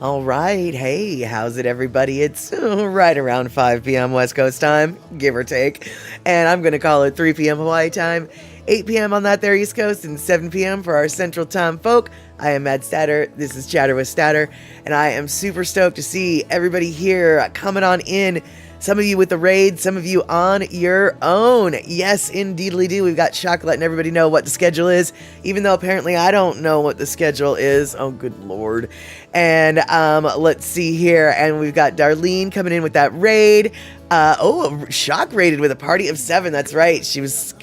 All right. Hey, how's it, everybody? It's right around 5 p.m. West Coast time, give or take. And I'm going to call it 3 p.m. Hawaii time, 8 p.m. on that there East Coast, and 7 p.m. for our Central Time folk. I am Mad Statter. This is Chatter with Statter. And I am super stoked to see everybody here coming on in. Some of you with the raid, some of you on your own. Yes, indeedly do. We've got Shock letting everybody know what the schedule is, even though apparently I don't know what the schedule is. Oh, good Lord. And let's see here. And we've got Darlene coming in with that raid. Shock raided with a party of 7. That's right. She was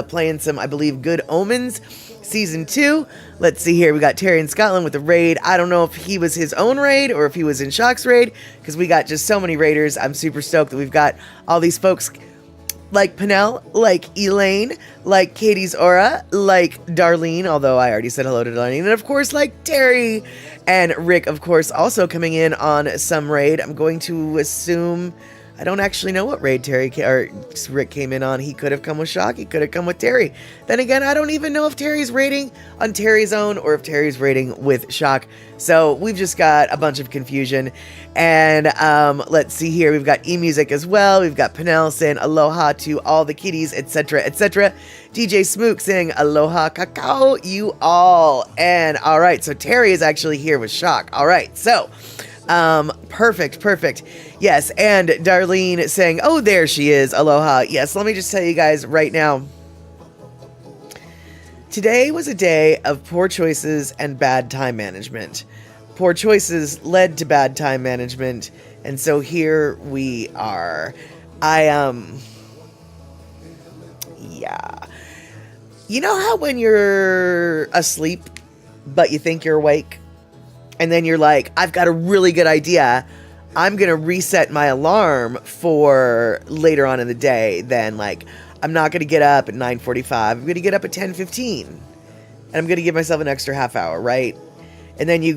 playing some, I believe, Good Omens Season 2. Let's see here. We got Terry in Scotland with the raid. I don't know if he was his own raid or if he was in Shock's raid, because we got just so many raiders. I'm super stoked that we've got all these folks like Penel, like Elaine, like Katie's Aura, like Darlene, although I already said hello to Darlene, and of course like Terry and Rick, of course, also coming in on some raid. I'm going to assume, I don't actually know what raid Rick came in on. He could have come with Shock. He could have come with Terry. Then again, I don't even know if Terry's raiding on Terry's own or if Terry's raiding with Shock. So we've just got a bunch of confusion. And let's see here. We've got eMusic as well. We've got Penel saying aloha to all the kitties, etc., etc. DJ Smook saying aloha kakao you all. And all right, so Terry is actually here with Shock. All right, so perfect. Yes, and Darlene saying, oh, there she is. Aloha. Yes, let me just tell you guys right now. Today was a day of poor choices and bad time management. Poor choices led to bad time management, and so here we are. Yeah. You know how when you're asleep, but you think you're awake? And then you're like, I've got a really good idea. I'm going to reset my alarm for later on in the day. Then, like, I'm not going to get up at 9:45. I'm going to get up at 10:15. And I'm going to give myself an extra half hour, right? And then you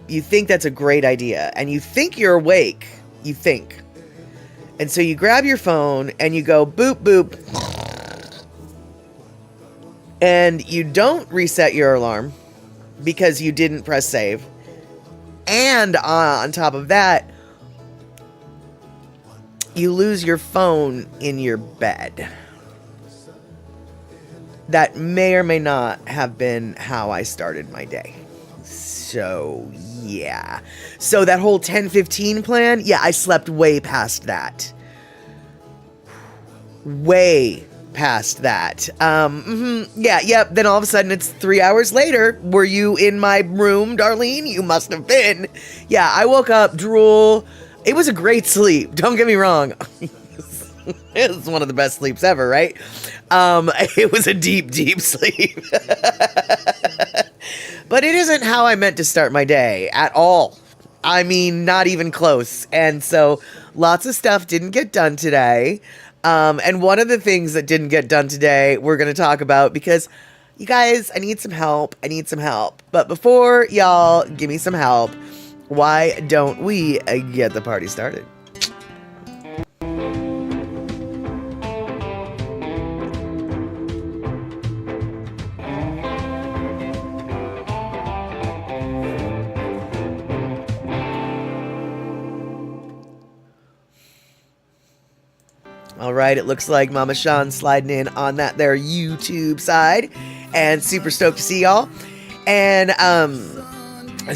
think that's a great idea. And you think you're awake. You think. And so you grab your phone and you go boop, boop. And you don't reset your alarm because you didn't press save. And on top of that, you lose your phone in your bed. That may or may not have been how I started my day. So, yeah. So that whole 10:15 plan, yeah, I slept way past that. Way past that. Then all of a sudden it's 3 hours later. Were you in my room, Darlene? You must have been. Yeah, I woke up, drool. It was a great sleep. Don't get me wrong. It was one of the best sleeps ever, right? It was a deep sleep. But it isn't how I meant to start my day at all. I mean, not even close. And so lots of stuff didn't get done today. And one of the things that didn't get done today, we're going to talk about, because you guys, I need some help. But before y'all give me some help, why don't we get the party started? All right, it looks like Mama Sean sliding in on that there YouTube side, and super stoked to see y'all. And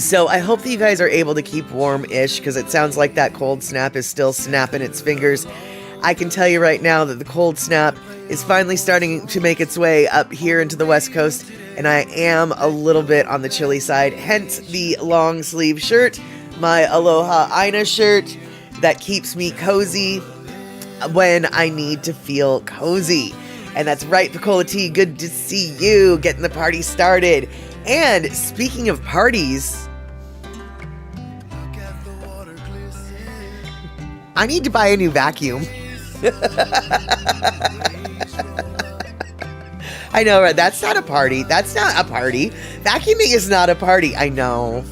so I hope that you guys are able to keep warm-ish, because it sounds like that cold snap is still snapping its fingers. I can tell you right now that the cold snap is finally starting to make its way up here into the West Coast, and I am a little bit on the chilly side, hence the long sleeve shirt, my Aloha Aina shirt that keeps me cozy when I need to feel cozy. And that's right, Picola T, good to see you getting the party started. And speaking of parties, I need to buy a new vacuum. I know, right? That's not a party. Vacuuming is not a party. I know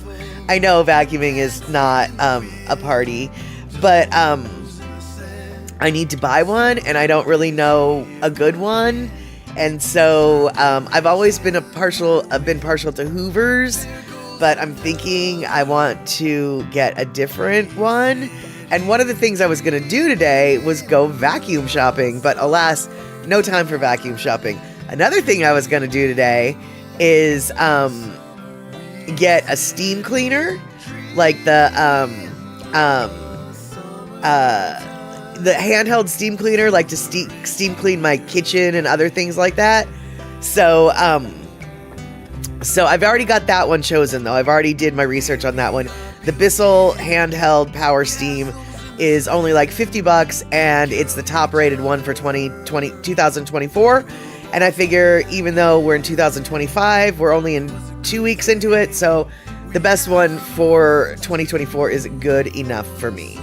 vacuuming is not a party, but I need to buy one, and I don't really know a good one. And so I've always been partial to Hoovers, but I'm thinking I want to get a different one. And one of the things I was going to do today was go vacuum shopping, but alas, no time for vacuum shopping. Another thing I was going to do today is get a steam cleaner, like the handheld steam cleaner, like to steam clean my kitchen and other things like that. So I've already got that one chosen, though. I've already did my research on that one. The Bissell handheld power steam is only like $50, and it's the top rated one for 2024. And I figure even though we're in 2025, we're only in 2 weeks into it, so the best one for 2024 is good enough for me.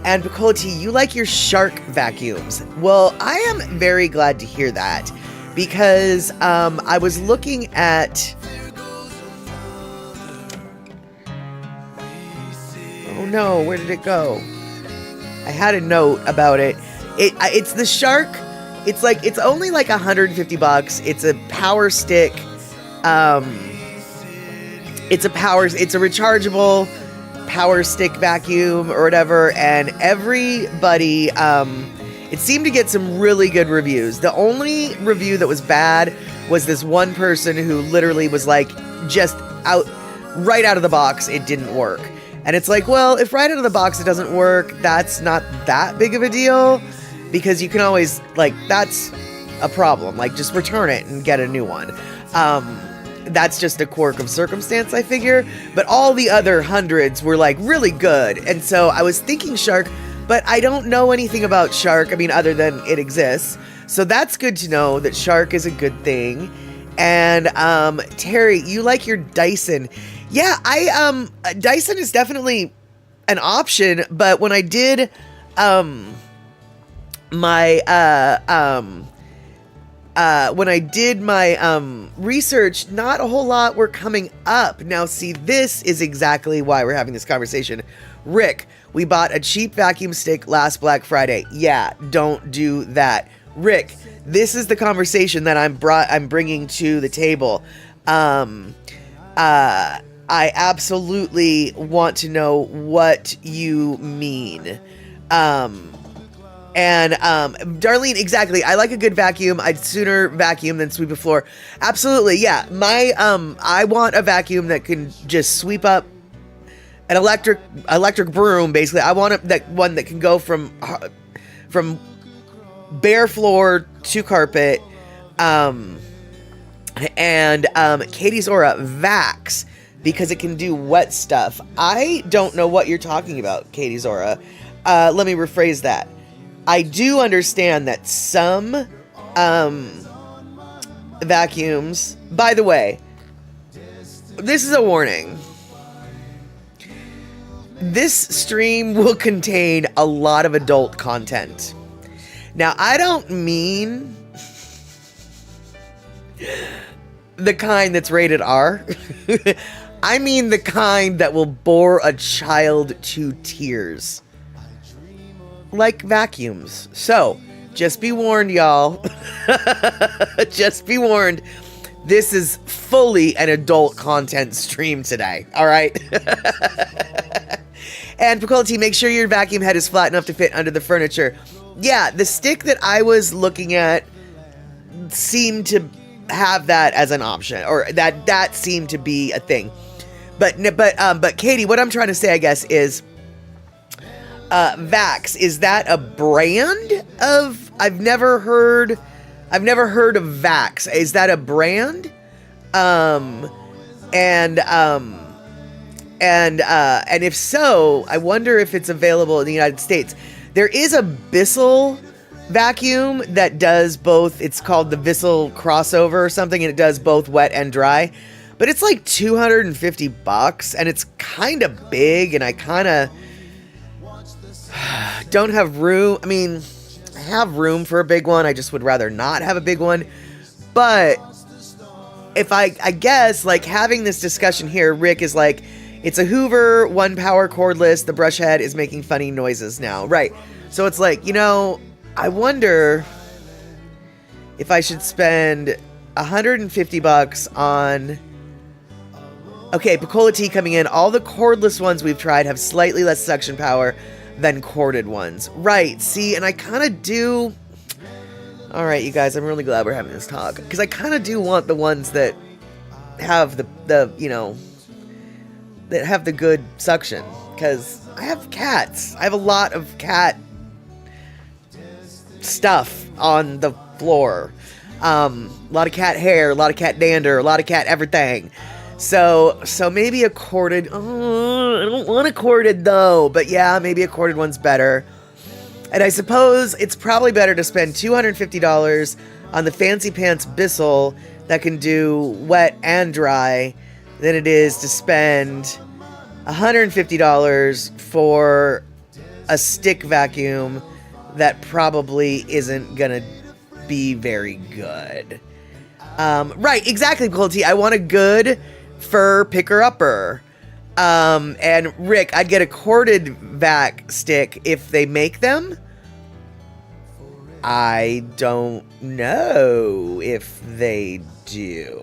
And Picola, you like your Shark vacuums. Well, I am very glad to hear that, because I was looking at... Oh no, where did it go? I had a note about it. It's the Shark. It's only like $150. It's a power stick. It's a rechargeable power stick vacuum or whatever, and everybody, it seemed to get some really good reviews. The only review that was bad was this one person who literally was like, right out of the box, it didn't work. And it's like, well, if right out of the box it doesn't work, that's not that big of a deal, because you can always, like, that's a problem. Like, just return it and get a new one. That's just a quirk of circumstance, I figure. But all the other hundreds were, like, really good. And so I was thinking Shark, but I don't know anything about Shark, I mean, other than it exists. So that's good to know that Shark is a good thing. And Terry, you like your Dyson. Yeah, Dyson is definitely an option, but when I did my research, not a whole lot were coming up. Now, see, this is exactly why we're having this conversation. Rick, we bought a cheap vacuum stick last Black Friday. Yeah, don't do that. Rick, this is the conversation that I'm bringing to the table. I absolutely want to know what you mean. Darlene, exactly. I like a good vacuum. I'd sooner vacuum than sweep a floor. Absolutely, yeah. I want a vacuum that can just sweep up an electric broom. Basically, I want that one that can go from bare floor to carpet. Katie's Aura Vax, because it can do wet stuff. I don't know what you're talking about, Katie's Aura. Let me rephrase that. I do understand that some vacuums, by the way, this is a warning. This stream will contain a lot of adult content. Now, I don't mean the kind that's rated R. I mean the kind that will bore a child to tears. Like vacuums. So, just be warned, y'all. Just be warned. This is fully an adult content stream today. All right? And Picola, make sure your vacuum head is flat enough to fit under the furniture. Yeah, the stick that I was looking at seemed to have that as an option, or that seemed to be a thing. But Katie, what I'm trying to say, I guess, is Vax, is that a brand of? I've never heard of Vax. Is that a brand? And if so, I wonder if it's available in the United States. There is a Bissell vacuum that does both. It's called the Bissell Crossover or something, and it does both wet and dry. But it's like $250, and it's kind of big, and I kind of don't have room. I mean, I have room for a big one. I just would rather not have a big one. But if I guess, like, having this discussion here, Rick is like, it's a Hoover, one power cordless. The brush head is making funny noises now. Right. So it's like, I wonder if I should spend $150 on Okay, Picola Tea coming in. All the cordless ones we've tried have slightly less suction power than corded ones. Right, see, and I kind of do... Alright, you guys, I'm really glad we're having this talk. Because I kind of do want the ones that have the you know, that have the good suction. Because I have cats. I have a lot of cat stuff on the floor. A lot of cat hair, a lot of cat dander, a lot of cat everything. So maybe a corded... Oh, I don't want a corded, though. But yeah, maybe a corded one's better. And I suppose it's probably better to spend $250 on the Fancy Pants Bissell that can do wet and dry than it is to spend $150 for a stick vacuum that probably isn't gonna be very good. Right, exactly, Picola. I want a good fur picker-upper. And Rick, I'd get a corded vac stick if they make them. I don't know if they do.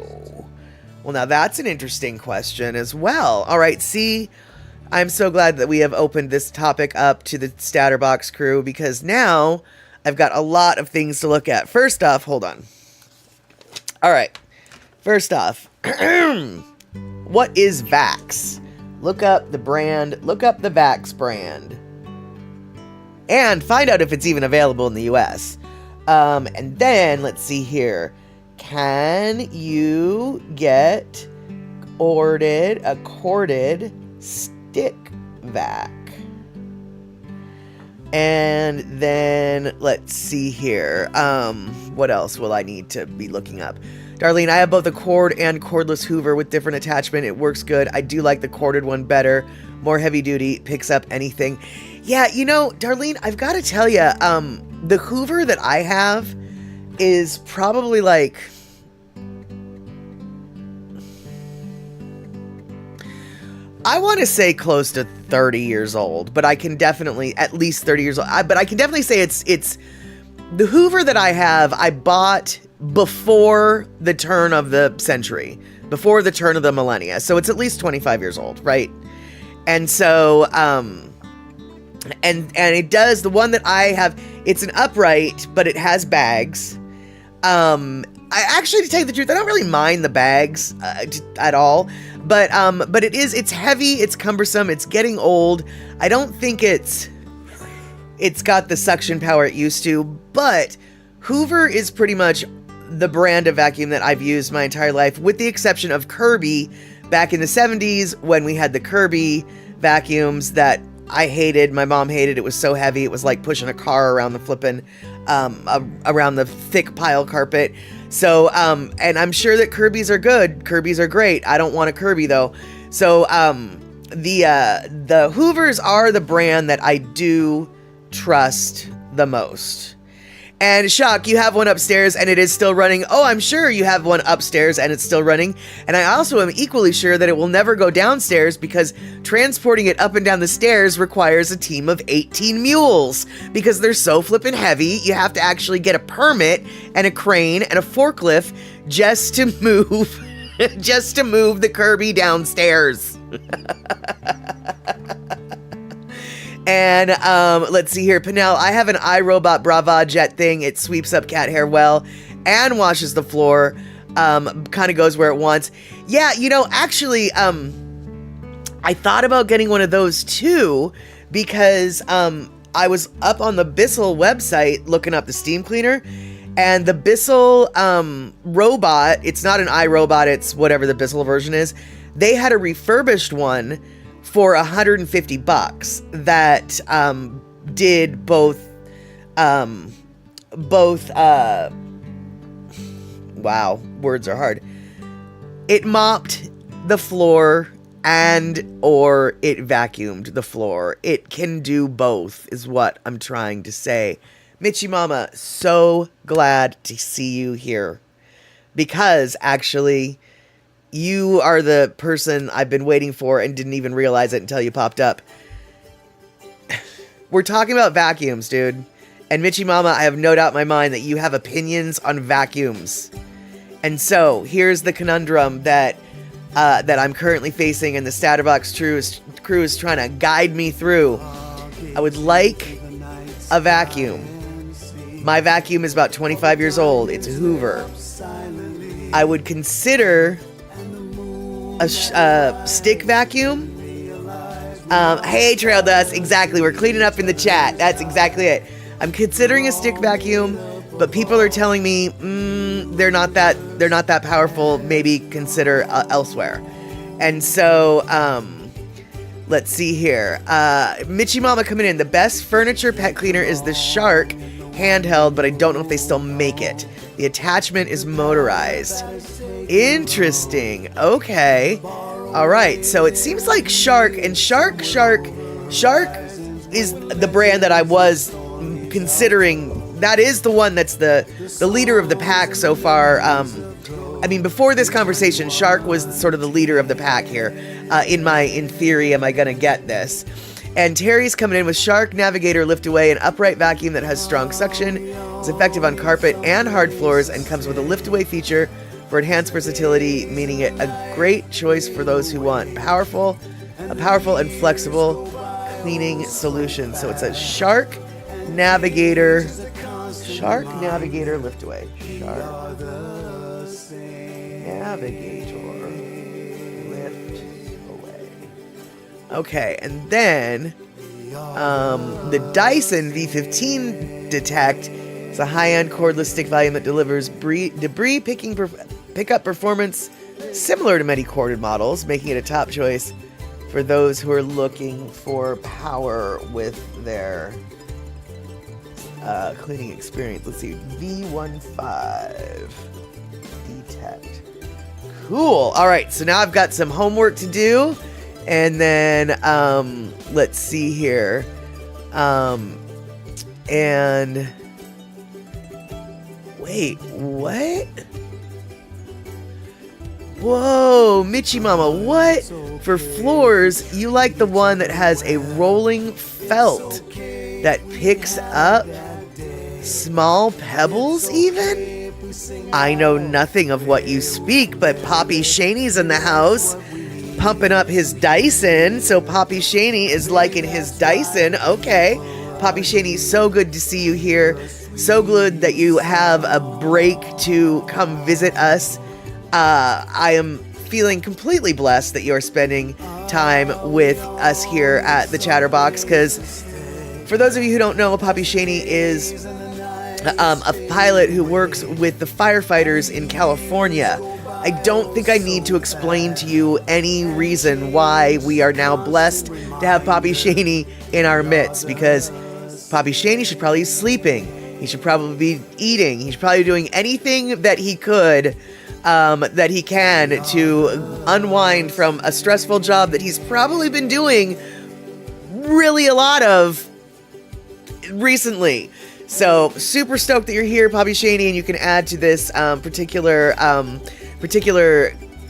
Well, now that's an interesting question as well. All right, see, I'm so glad that we have opened this topic up to the Statterbox crew because now I've got a lot of things to look at. First off, hold on. All right, first off, what is Vax? Look up the brand, look up the Vax brand, and find out if it's even available in the US. And then, let's see here. Can you get a corded stick vac? And then, let's see here. What else will I need to be looking up? Darlene, I have both a cord and cordless Hoover with different attachment. It works good. I do like the corded one better. More heavy duty, picks up anything. Yeah, you know, Darlene, I've got to tell you, the Hoover that I have is probably like... I want to say close to 30 years old, but I can definitely, at least 30 years old, but I can definitely say it's the Hoover that I have, I bought before the turn of the century, before the turn of the millennia. So it's at least 25 years old, right? And so, and it does, the one that I have, it's an upright, but it has bags. I actually, to tell you the truth, I don't really mind the bags at all, but it's heavy, it's cumbersome, it's getting old. I don't think it's got the suction power it used to, but Hoover is pretty much the brand of vacuum that I've used my entire life, with the exception of Kirby back in the 70s when we had the Kirby vacuums that I hated. My mom hated. It was so heavy. It was like pushing a car around the flippin', around the thick pile carpet. So, and I'm sure that Kirby's are good. Kirby's are great. I don't want a Kirby though. So, the Hoovers are the brand that I do trust the most. And Shock, you have one upstairs and it is still running. Oh, I'm sure you have one upstairs and it's still running. And I also am equally sure that it will never go downstairs because transporting it up and down the stairs requires a team of 18 mules. Because they're so flippin' heavy, you have to actually get a permit and a crane and a forklift just to move, just to move the Kirby downstairs. And let's see here, Pinnell, I have an iRobot Brava Jet thing. It sweeps up cat hair well and washes the floor. Kind of goes where it wants. Yeah, you know, actually, I thought about getting one of those too because I was up on the Bissell website looking up the steam cleaner, and the Bissell robot, it's not an iRobot, it's whatever the Bissell version is. They had a refurbished one for $150 that did both wow, words are hard. It mopped the floor and or it vacuumed the floor. It can do both is what I'm trying to say. Mitchie Mama, so glad to see you here because actually you are the person I've been waiting for and didn't even realize it until you popped up. We're talking about vacuums, dude. And Mitchie Mama, I have no doubt in my mind that you have opinions on vacuums. And so, here's the conundrum that that I'm currently facing and the Statterbox crew is trying to guide me through. I would like a vacuum. My vacuum is about 25 years old. It's a Hoover. I would consider a stick vacuum. Hey, Trail Dust, exactly. We're cleaning up in the chat. That's exactly it. I'm considering a stick vacuum, but people are telling me they're not that powerful. Maybe consider elsewhere. And so, let's see here. Mitchie Mama coming in. The best furniture pet cleaner is the Shark handheld, but I don't know if they still make it. The attachment is motorized. Interesting. Okay. All right. So it seems like Shark and Shark is the brand that I was considering. That is the one that's the leader of the pack so far. I mean, before this conversation, Shark was sort of the leader of the pack here. In theory, am I going to get this? And Terry's coming in with Shark Navigator Lift Away, an upright vacuum that has strong suction, is effective on carpet and hard floors, and comes with a lift away feature for enhanced versatility, meaning it a great choice for those who want a powerful and flexible cleaning solution. So it's a Shark Navigator Lift Away. Shark Navigator Lift Away. Okay, and then the Dyson V15 Detect is a high-end cordless stick vacuum that delivers debris pickup performance similar to many corded models, making it a top choice for those who are looking for power with their cleaning experience. Let's see, V15 Detect. Cool. All right, so now I've got some homework to do, and then let's see here, and wait, what? Whoa, Mitchie Mama, what? For floors, you like the one that has a rolling felt that picks up small pebbles even? I know nothing of what you speak, but Poppy Shaney's in the house pumping up his Dyson. So Poppy Shaney is liking his Dyson. Okay. Poppy Shaney, so good to see you here. So good that you have a break to come visit us. I am feeling completely blessed that you're spending time with us here at the Chatterbox, because for those of you who don't know, Poppy Shaney is a pilot who works with the firefighters in California. I don't think I need to explain to you any reason why we are now blessed to have Poppy Shaney in our midst, because Poppy Shaney should probably be sleeping. He should probably be eating. He should probably be doing anything that he could, that he can to unwind from a stressful job that he's probably been doing really a lot of recently. So super stoked that you're here, Poppy Shaney, and you can add to this particular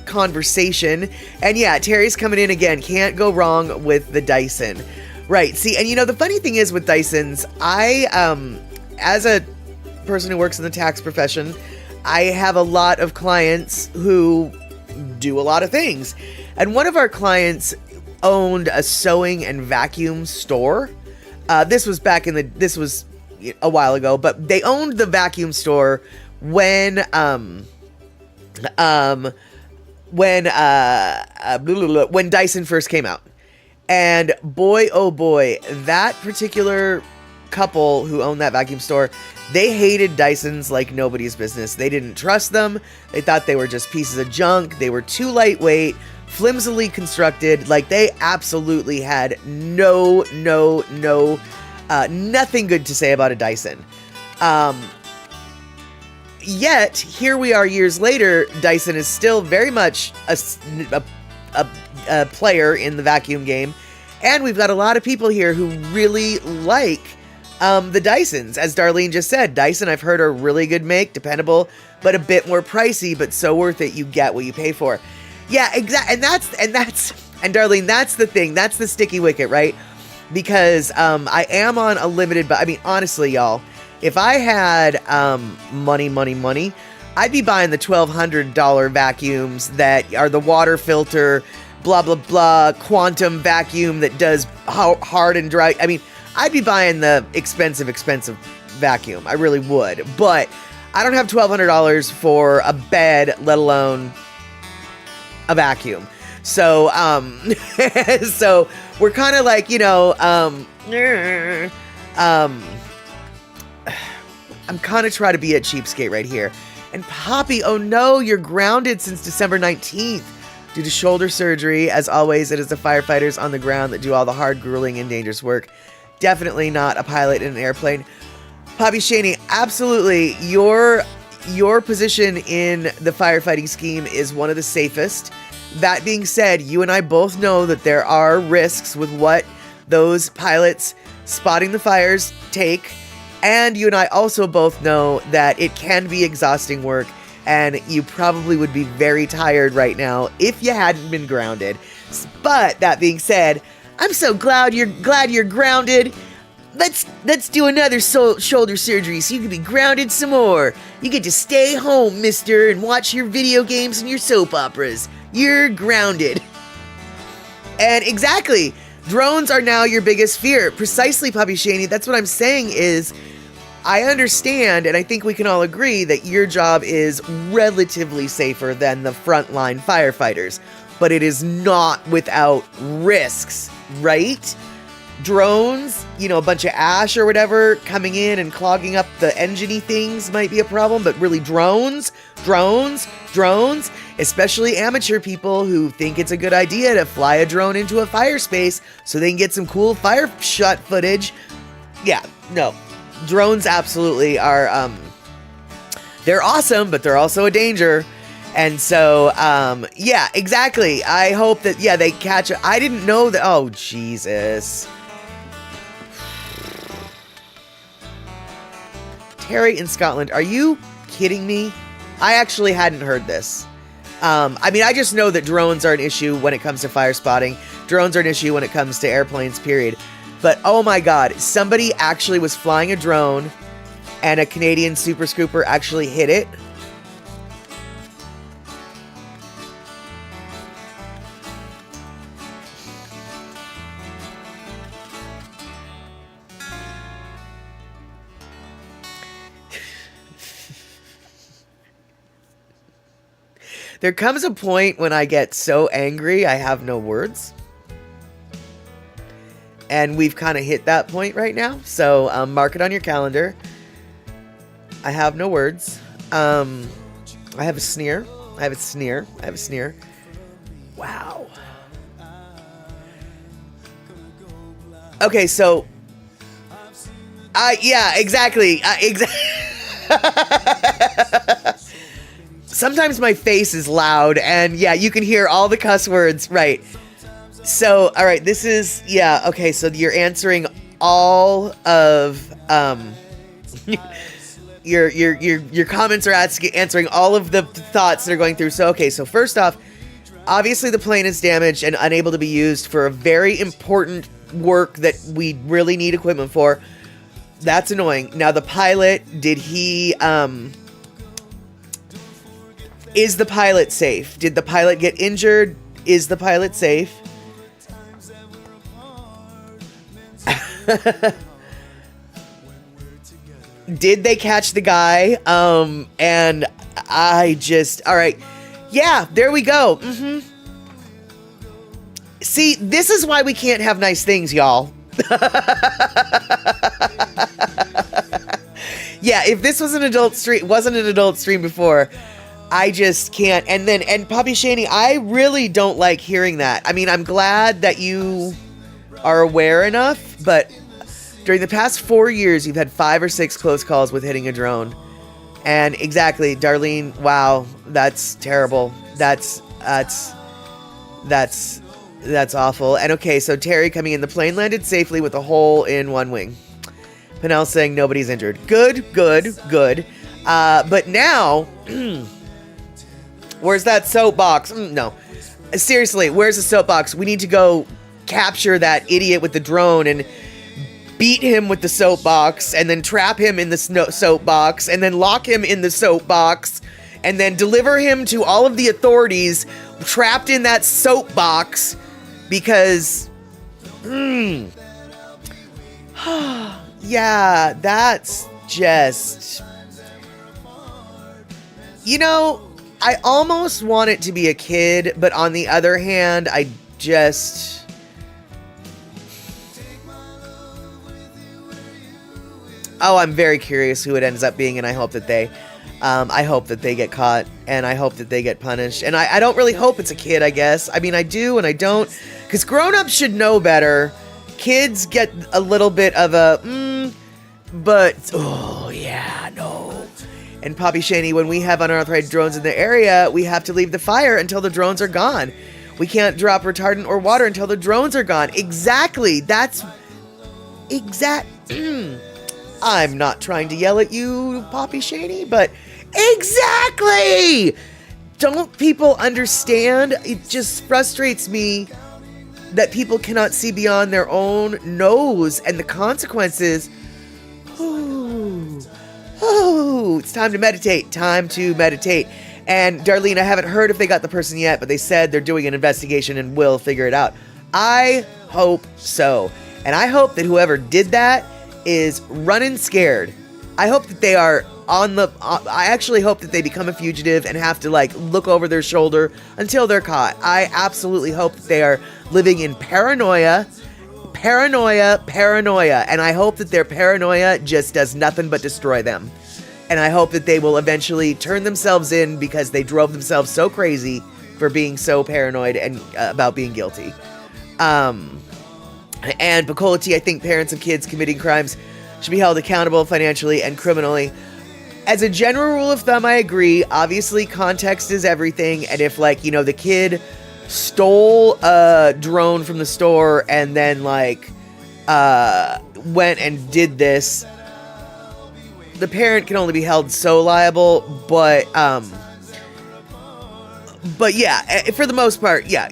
conversation. And yeah, Terry's coming in again. Can't go wrong with the Dyson. Right. See, and you know, the funny thing is with Dysons, I, as a person who works in the tax profession, I have a lot of clients who do a lot of things. And one of our clients owned a sewing and vacuum store. This was a while ago, but they owned the vacuum store when Dyson first came out. And boy, oh boy, that particular couple who owned that vacuum store, they hated Dysons like nobody's business. They didn't trust them. They thought they were just pieces of junk. They were too lightweight, flimsily constructed. Like, they absolutely had nothing good to say about a Dyson. Yet, here we are years later, Dyson is still very much a player in the vacuum game. And we've got a lot of people here who really like the Dysons. As Darlene just said, Dyson, I've heard, are really good make, dependable, but a bit more pricey, but so worth it. You get what you pay for. Yeah, exactly. And Darlene, that's the thing. That's the sticky wicket, right? Because I am on a limited, but I mean, honestly, y'all, if I had money, I'd be buying the $1,200 vacuums that are the water filter, blah, blah, blah, quantum vacuum that does hard and dry. I mean, I'd be buying the expensive vacuum. I really would. But I don't have $1,200 for a bed, let alone a vacuum. So, so we're kind of like, I'm kind of trying to be a cheapskate right here. And Poppy, oh no, you're grounded since December 19th due to shoulder surgery. As always, it is the firefighters on the ground that do all the hard, grueling, and dangerous work. Definitely not a pilot in an airplane. Poppy Shaney, absolutely. Your position in the firefighting scheme is one of the safest. That being said, you and I both know that there are risks with what those pilots spotting the fires take. And you and I also both know that it can be exhausting work, and you probably would be very tired right now if you hadn't been grounded. But that being said, I'm so glad you're grounded. Let's do another shoulder surgery so you can be grounded some more. You get to stay home, mister, and watch your video games and your soap operas. You're grounded. And exactly, drones are now your biggest fear. Precisely, Poppy Shaney. That's what I'm saying is, I understand, and I think we can all agree that your job is relatively safer than the frontline firefighters, but it is not without risks, right? Drones, a bunch of ash or whatever coming in and clogging up the engine-y things might be a problem, but really drones, especially amateur people who think it's a good idea to fly a drone into a fire space so they can get some cool fire shot footage. Yeah, no. Drones absolutely are, they're awesome, but they're also a danger. And so, yeah, exactly. I hope that, they catch it. I didn't know that. Oh, Jesus. Terry in Scotland, are you kidding me? I actually hadn't heard this. I just know that drones are an issue when it comes to fire spotting. Drones are an issue when it comes to airplanes, period. But, oh my God, somebody actually was flying a drone and a Canadian Super Scooper actually hit it. There comes a point when I get so angry, I have no words. And we've kind of hit that point right now. So mark it on your calendar. I have no words. I have a sneer. Wow. Okay, so. Yeah, exactly. Sometimes my face is loud, and yeah, you can hear all the cuss words, right? So, all right, this is, okay, so you're answering all of, your comments are answering all of the thoughts that are going through. So, okay, so first off, obviously the plane is damaged and unable to be used for a very important work that we really need equipment for. That's annoying. Now, the pilot, did he, is the pilot safe? Did the pilot get injured? Is the pilot safe? Did they catch the guy? And I just, all right. Yeah, there we go. See, this is why we can't have nice things, y'all. Yeah, if this was an adult stream, wasn't an adult stream before, I just can't. And Poppy Shaney, I really don't like hearing that. I mean, I'm glad that you are aware enough, but during the past 4 years, you've had 5 or 6 close calls with hitting a drone. And exactly, Darlene, wow, that's terrible. That's awful. And okay, so Terry coming in, the plane landed safely with a hole in one wing. Pinnell saying nobody's injured. Good. But now, where's that soapbox? No. Seriously, where's the soapbox? We need to go capture that idiot with the drone and beat him with the soapbox and then trap him in the soapbox and then lock him in the soapbox and then deliver him to all of the authorities trapped in that soapbox because, yeah, that's just, you know, I almost want it to be a kid, but on the other hand, I just... Oh, I'm very curious who it ends up being, and I hope that they get caught, and I hope that they get punished. And I don't really hope it's a kid, I guess. I mean, I do and I don't, because grown-ups should know better. Kids get a little bit of a, but, oh, yeah, no. And Poppy Shaney, when we have unauthorized drones in the area, we have to leave the fire until the drones are gone. We can't drop retardant or water until the drones are gone. Exactly. That's exact. I'm not trying to yell at you, Poppy Shaney, but exactly. Don't people understand? It just frustrates me that people cannot see beyond their own nose and the consequences. Oh, it's time to meditate. Time to meditate. And Darlene, I haven't heard if they got the person yet, but they said they're doing an investigation and will figure it out. I hope so. And I hope that whoever did that is running scared. I hope that they are I actually hope that they become a fugitive and have to look over their shoulder until they're caught. I absolutely hope that they are living in paranoia. And I hope that their paranoia just does nothing but destroy them. And I hope that they will eventually turn themselves in because they drove themselves so crazy for being so paranoid and about being guilty. And Picolati, I think parents of kids committing crimes should be held accountable financially and criminally. As a general rule of thumb, I agree. Obviously, context is everything. And if, the kid stole a drone from the store and then, went and did this, the parent can only be held so liable. But yeah, for the most part, yeah,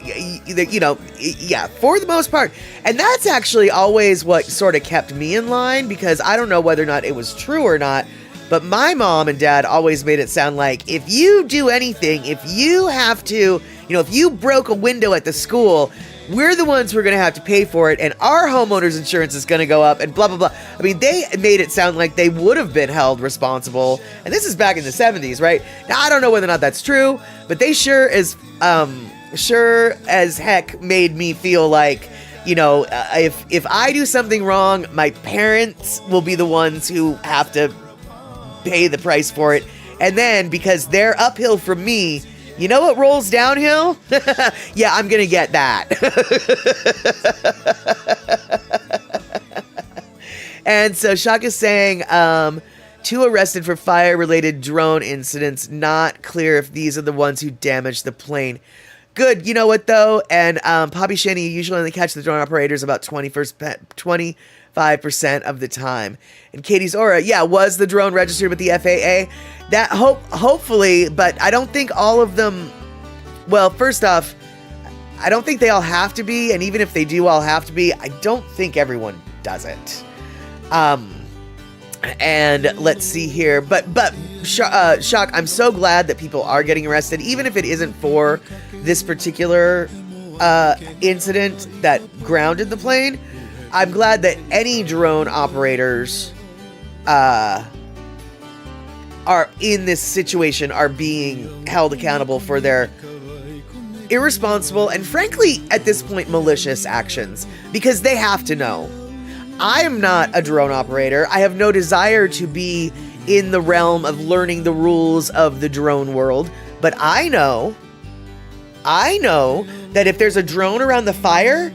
for the most part. And that's actually always what sort of kept me in line, because I don't know whether or not it was true or not, but my mom and dad always made it sound like if you do anything, if you have to, if you broke a window at the school, we're the ones who are going to have to pay for it, and our homeowner's insurance is going to go up, and blah, blah, blah. I mean, they made it sound like they would have been held responsible, and this is back in the 70s, right? Now, I don't know whether or not that's true, but they sure as heck made me feel like, if I do something wrong, my parents will be the ones who have to pay the price for it, and then, because they're uphill from me, you know what rolls downhill? Yeah, I'm gonna get that. And so Shock is saying, 2 arrested for fire-related drone incidents. Not clear if these are the ones who damaged the plane. Good, you know what though? And Poppy Shaney, usually only catch the drone operators about 25% of the time. And Katie's Aura, yeah, was the drone registered with the FAA? That hopefully, but I don't think all of them. Well, first off, I don't think they all have to be, and even if they do all have to be, I don't think everyone does it. And let's see here, but Shock, I'm so glad that people are getting arrested, even if it isn't for this particular incident that grounded the plane. I'm glad that any drone operators are in this situation are being held accountable for their irresponsible and, frankly, at this point, malicious actions, because they have to know. I am not a drone operator. I have no desire to be in the realm of learning the rules of the drone world, but I know that if there's a drone around the fire,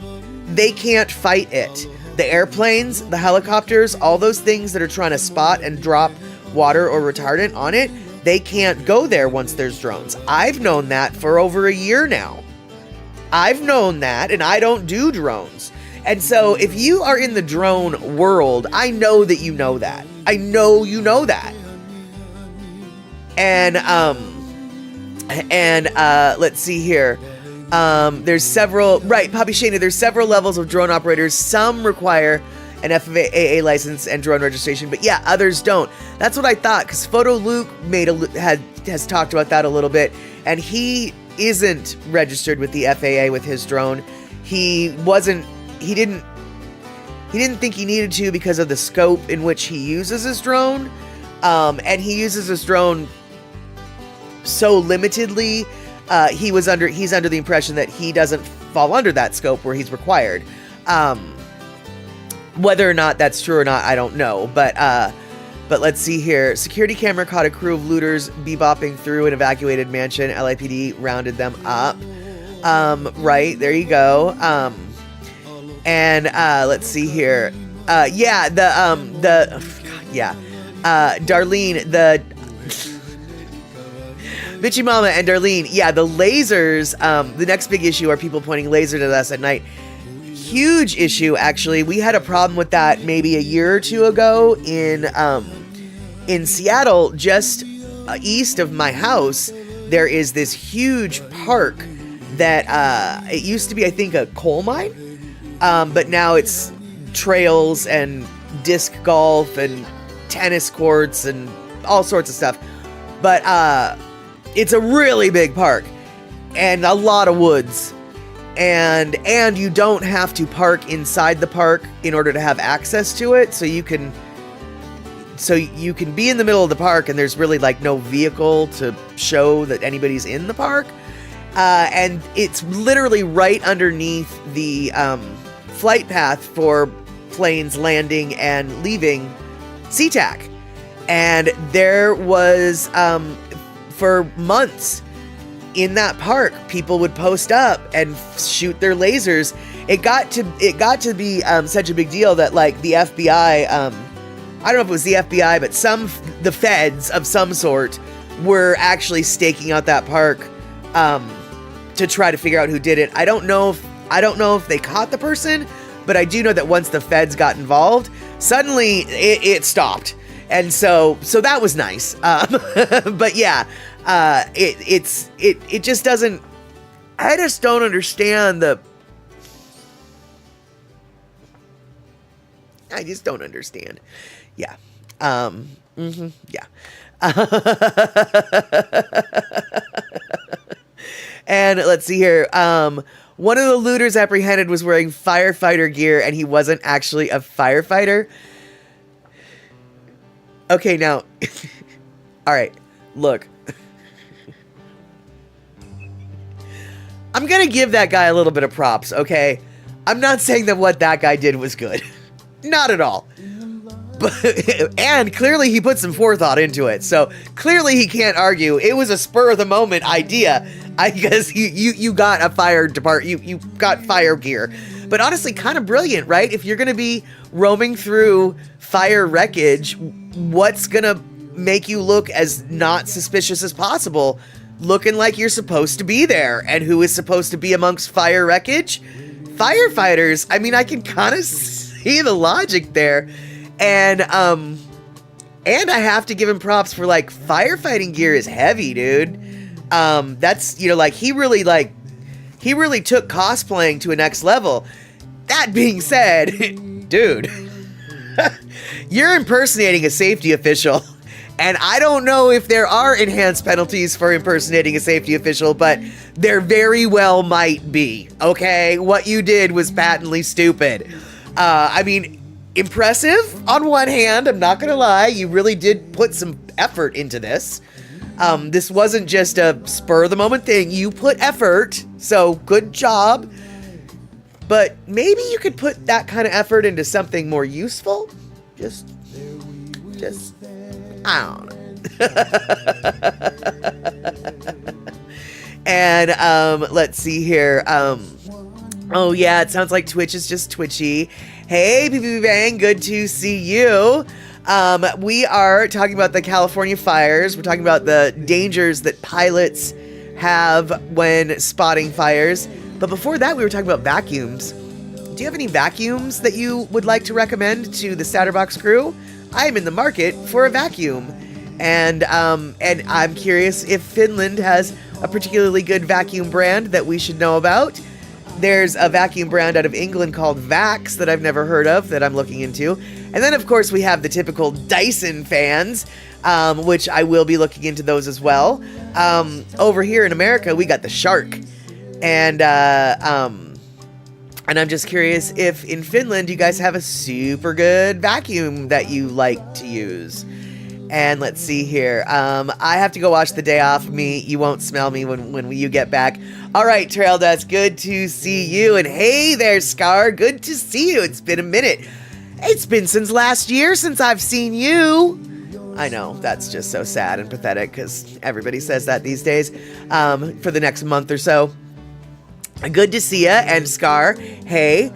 they can't fight it. The airplanes, the helicopters, all those things that are trying to spot and drop water or retardant on it, they can't go there once there's drones. I've known that for over a year now. I've known that, and I don't do drones. And so if you are in the drone world, I know that you know that. I know you know that. And let's see here. There's several, right, Poppy Shana, there's several levels of drone operators. Some require an FAA license and drone registration, but yeah, others don't. That's what I thought, because Photo Luke has talked about that a little bit, and he isn't registered with the FAA with his drone. He didn't think he needed to because of the scope in which he uses his drone, and he uses his drone so limitedly. He's under the impression that he doesn't fall under that scope where he's required. Whether or not that's true or not, I don't know. But let's see here. Security camera caught a crew of looters bebopping through an evacuated mansion. LAPD rounded them up. Right, there you go. And let's see here. Darlene, the Bitchy Mama and Darlene, yeah, the lasers, the next big issue are people pointing lasers at us at night. Huge issue, actually. We had a problem with that maybe a year or two ago in Seattle, just east of my house. There is this huge park that it used to be, I think, a coal mine, but now it's trails and disc golf and tennis courts and all sorts of stuff. But it's a really big park and a lot of woods. And you don't have to park inside the park in order to have access to it. So you can be in the middle of the park and there's really like no vehicle to show that anybody's in the park. And it's literally right underneath the flight path for planes landing and leaving SeaTac. And there was, for months, in that park, people would post up and shoot their lasers. It got to be such a big deal that like the FBI, I don't know if it was the FBI, but the feds of some sort were actually staking out that park to try to figure out who did it. I don't know if they caught the person, but I do know that once the feds got involved, suddenly it stopped. And so that was nice. But yeah, it just doesn't, I just don't understand I just don't understand. Yeah. Yeah. And let's see here. One of the looters apprehended was wearing firefighter gear and he wasn't actually a firefighter. Okay, now, all right, look, I'm going to give that guy a little bit of props, okay? I'm not saying that what that guy did was good. Not at all. But, and clearly he put some forethought into it, so clearly he can't argue. It was a spur-of-the-moment idea, because you got a fire department, you got fire gear. But honestly, kind of brilliant, right? If you're going to be roaming through fire wreckage, what's going to make you look as not suspicious as possible? Looking like you're supposed to be there. And who is supposed to be amongst fire wreckage? Firefighters. I mean, I can kind of see the logic there. And I have to give him props for, like, firefighting gear is heavy, dude. That's, you know, like, he really took cosplaying to a next level. That being said, dude, you're impersonating a safety official. And I don't know if there are enhanced penalties for impersonating a safety official, but there very well might be, okay? What you did was patently stupid. I mean, impressive on one hand, I'm not gonna lie. You really did put some effort into this. This wasn't just a spur-of-the-moment thing. You put effort, so good job. But maybe you could put that kind of effort into something more useful? Just, I don't know. And, let's see here. Oh yeah, it sounds like Twitch is just twitchy. Hey, PvP Bang, good to see you. We are talking about the California fires. We're talking about the dangers that pilots have when spotting fires. But before that, we were talking about vacuums. Do you have any vacuums that you would like to recommend to the Satterbox crew? I'm in the market for a vacuum. And I'm curious if Finland has a particularly good vacuum brand that we should know about. There's a vacuum brand out of England called Vax that I've never heard of that I'm looking into. And then, of course, we have the typical Dyson fans, which I will be looking into those as well. Over here in America, we got the Shark. And I'm just curious if in Finland you guys have a super good vacuum that you like to use. And let's see here. I have to go watch The Day Off. You won't smell me when you get back. All right, Trail Dust, good to see you. And hey there, Scar, good to see you. It's been a minute. It's been since last year since I've seen you. I know, that's just so sad and pathetic because everybody says that these days. For the next month or so. Good to see ya. And Scar, hey,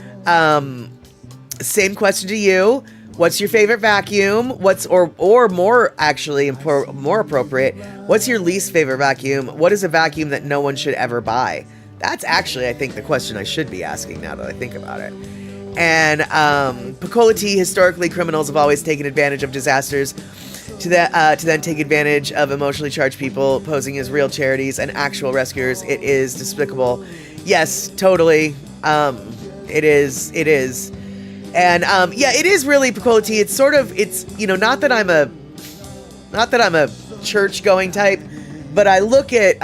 same question to you. What's your favorite vacuum? Or more actually, more appropriate, what's your least favorite vacuum? What is a vacuum that no one should ever buy? That's actually, I think, the question I should be asking now that I think about it. And Picola T, historically, criminals have always taken advantage of disasters to then take advantage of emotionally charged people posing as real charities and actual rescuers. It is despicable. Yes, totally. It is. And yeah, it is really Picola T. It's not that I'm a church going type, but I look at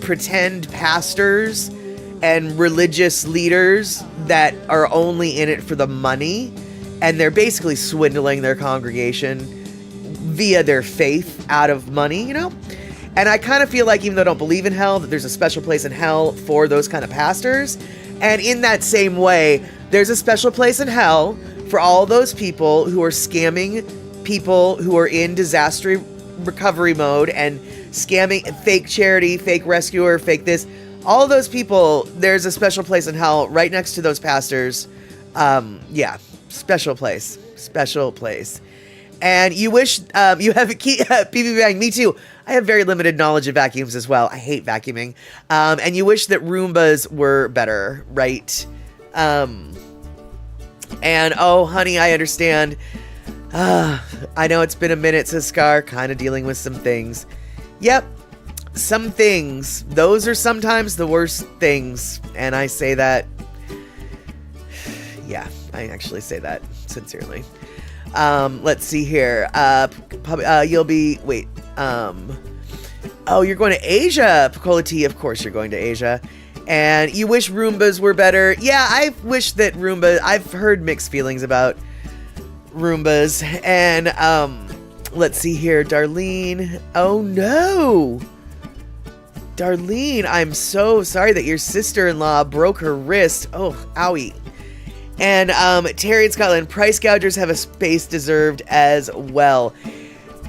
pretend pastors and religious leaders that are only in it for the money, and they're basically swindling their congregation via their faith out of money, And I kind of feel like, even though I don't believe in hell, that there's a special place in hell for those kind of pastors. And in that same way, there's a special place in hell for all those people who are scamming people who are in disaster recovery mode and scamming fake charity, fake rescuer, fake this. All of those people, there's a special place in hell right next to those pastors. Yeah, special place. And you wish you have a key, PB Bang, me too. I have very limited knowledge of vacuums as well. I hate vacuuming. And you wish that Roombas were better, right? And oh, honey, I understand. I know it's been a minute, says Scar, kind of dealing with some things. Yep, some things. Those are sometimes the worst things. And I say that, yeah, I actually say that sincerely. Let's see here. You'll be, wait, oh, you're going to Asia, Picola T. Of course you're going to Asia. And you wish Roombas were better. Yeah, I wish that I've heard mixed feelings about Roombas. And, let's see here. Darlene. Oh, no. Darlene, I'm so sorry that your sister-in-law broke her wrist. Oh, owie. And, Terry in Scotland, price gougers have a space deserved as well.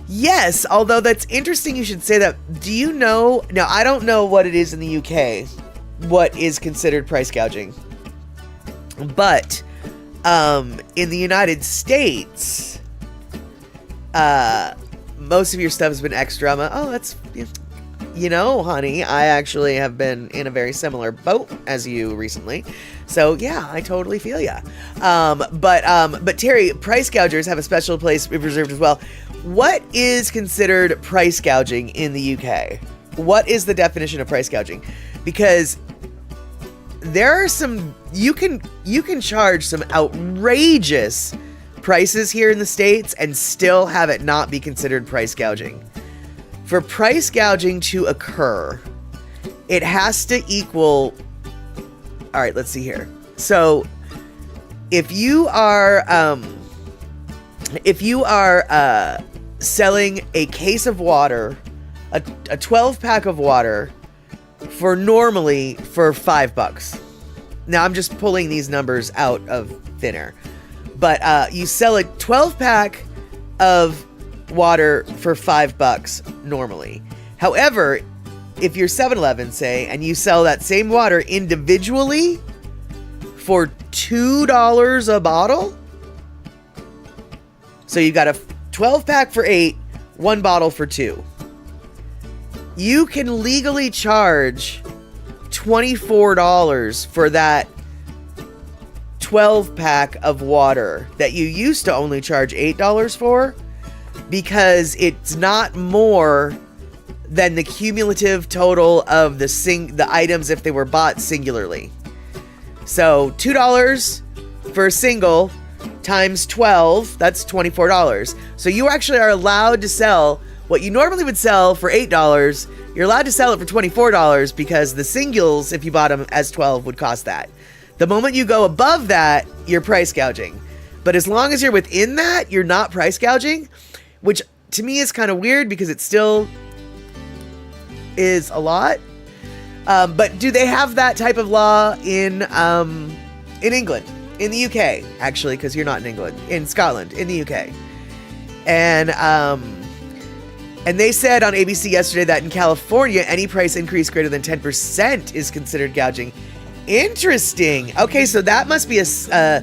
Yes, although that's interesting you should say that. Do you know, now I don't know what it is in the UK, what is considered price gouging. But, in the United States, most of your stuff has been extra. Oh, that's, honey, I actually have been in a very similar boat as you recently. So yeah, I totally feel ya. But Terry, price gougers have a special place reserved as well. What is considered price gouging in the UK? What is the definition of price gouging? Because there are some, you can charge some outrageous prices here in the States and still have it not be considered price gouging. For price gouging to occur, it has to equal, all right, let's see here. So if you are selling a case of water, a 12 pack of water normally for $5. Now I'm just pulling these numbers out of thin air, but you sell a 12 pack of water for $5 normally. However, if you're 7-Eleven, say, and you sell that same water individually for $2 a bottle, so you've got a 12 pack for $8, one bottle for $2. You can legally charge $24 for that 12 pack of water that you used to only charge $8 for, because it's not more than the cumulative total of the items if they were bought singularly. So $2 for a single times 12, that's $24. So you actually are allowed to sell what you normally would sell for $8. You're allowed to sell it for $24 because the singles, if you bought them as 12, would cost that. The moment you go above that, you're price gouging. But as long as you're within that, you're not price gouging, which to me is kind of weird because it still is a lot. But do they have that type of law in England, in the UK, actually, because you're not in England, in Scotland, in the UK. And they said on ABC yesterday that in California, any price increase greater than 10% is considered gouging. Interesting. Okay, so that must be that's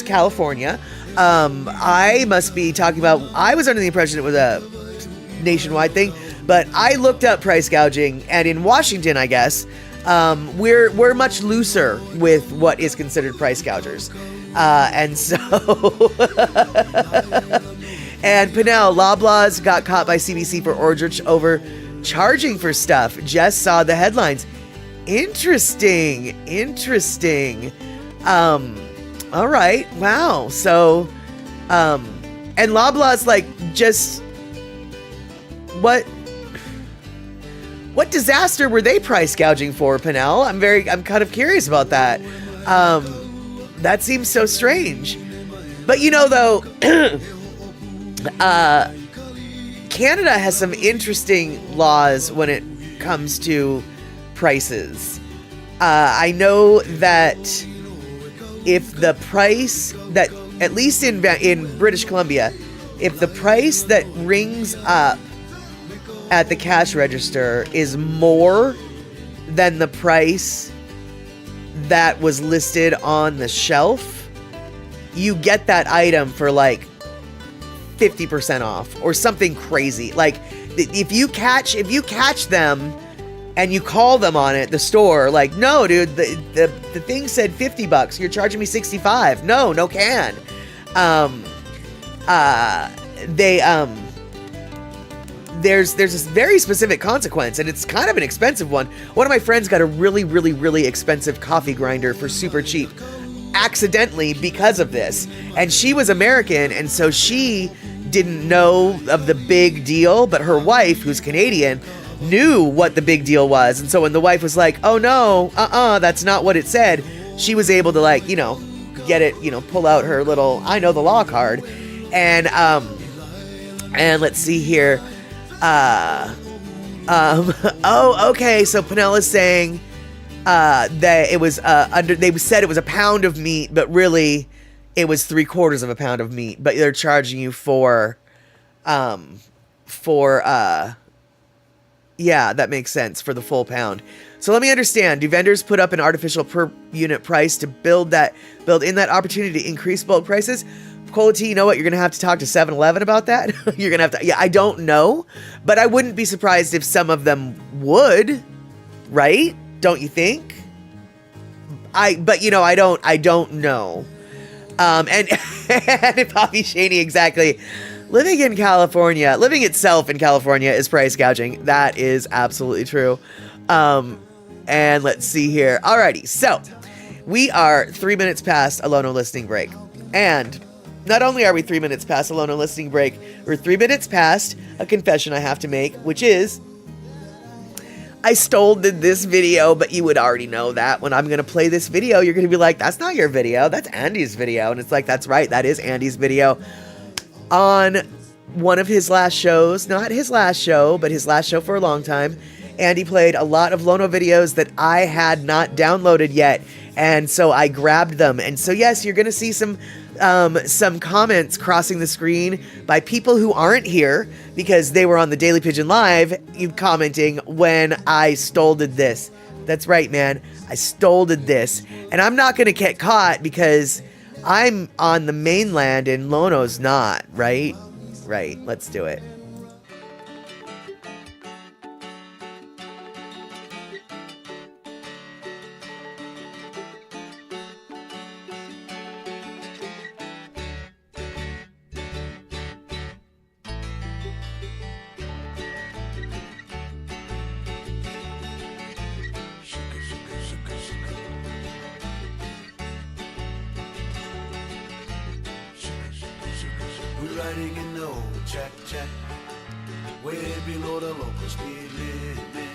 California. I must be talking about, I was under the impression it was a nationwide thing, but I looked up price gouging, and in Washington, I guess, we're much looser with what is considered price gougers. And so and Pinnell, Loblaws got caught by CBC for overcharging for stuff. Jess saw the headlines. Interesting. All right. Wow. So, and Loblaws, like, just what disaster were they price gouging for, Pinnell? I'm kind of curious about that. That seems so strange. But though, Canada has some interesting laws when it comes to prices. I know that if the price that, at least in British Columbia, if the price that rings up at the cash register is more than the price that was listed on the shelf, you get that item for like 50% off or something crazy. Like if you catch them and you call them on it, the store, like, no, dude, the thing said $50. You're charging me $65. No can. There's this very specific consequence, and it's kind of an expensive one. One of my friends got a really, really, really expensive coffee grinder for super cheap, accidentally, because of this. And she was American, and so she didn't know of the big deal, but her wife, who's Canadian, knew what the big deal was. And so when the wife was like, oh no, that's not what it said, she was able to, like, get it, pull out her little I know the law card. And let's see here. Okay, so Pinnell is saying that it was they said it was a pound of meat, but really it was 3/4 of a pound of meat, but they're charging you for yeah, that makes sense, for the full pound. So let me understand, do vendors put up an artificial per unit price to build in that opportunity to increase bulk prices? Cola T, you know what? You're going to have to talk to 7-Eleven about that. You're going to have to, yeah, I don't know, but I wouldn't be surprised if some of them would, right? Don't you think? I don't know. And Poppy Shaney, exactly. Living itself in California is price gouging. That is absolutely true. And let's see here. Alrighty, so we are 3 minutes past a Lono listening break. And not only are we 3 minutes past a Lono listening break, we're 3 minutes past a confession I have to make, which is I stole this video, but you would already know that. When I'm going to play this video, you're going to be like, that's not your video, that's Andy's video. And it's like, that's right, that is Andy's video. On one of his last shows, not his last show, but his last show for a long time, Andy played a lot of Lono videos that I had not downloaded yet, and so I grabbed them. And so yes, you're going to see some comments crossing the screen by people who aren't here because they were on the Daily Pigeon Live, you commenting when I stole this. That's right, man. I stole this. And I'm not going to get caught because I'm on the mainland and Lono's not, right? Right. Let's do it. riding in the old check, way below the local speed limit.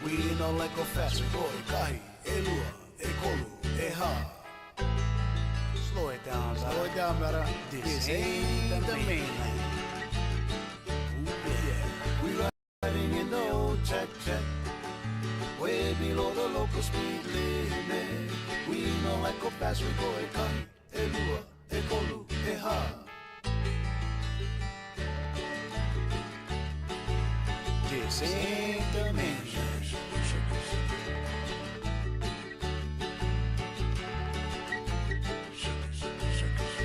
We don't like go fast, we go e kahi, e lua, e kolu, e ha. Slow it down, brother. Slow it down, brother. This ain't the mainland. Ooh, yeah. We riding in the old check, way below the local speed limit. We know like go fast, we go e kahi, e lua, e kolu, e ha. This ain't the mainland.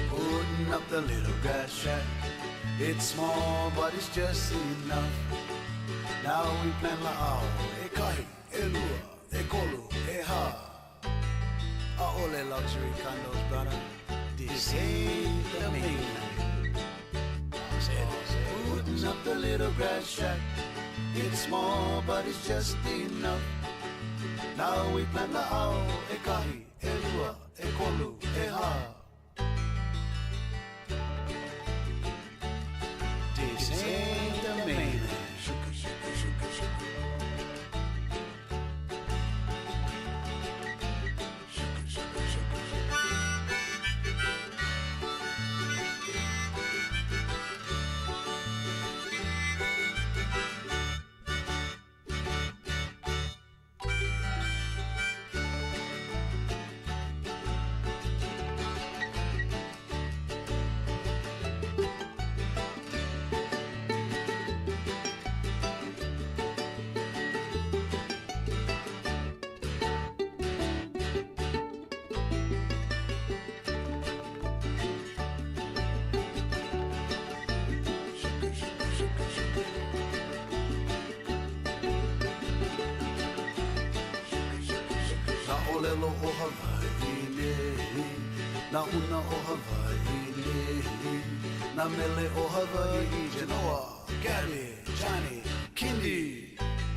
Putting up the little grass shack. It's small, but it's just enough. Now we plan la'au, e kahi, e lua, e kolu, e ha. A'ole luxury condos, brother. This ain't the mainland. Putting up the little grass shack. It's small, but it's just enough. Now we plan la'au, e kahi, e lua, e kolu, e ha. This ain't the mainland. Olelo o Hawaii, na una o Hawaii, na mele o Hawaii, Genoa, Gabby, Johnny, Kindi,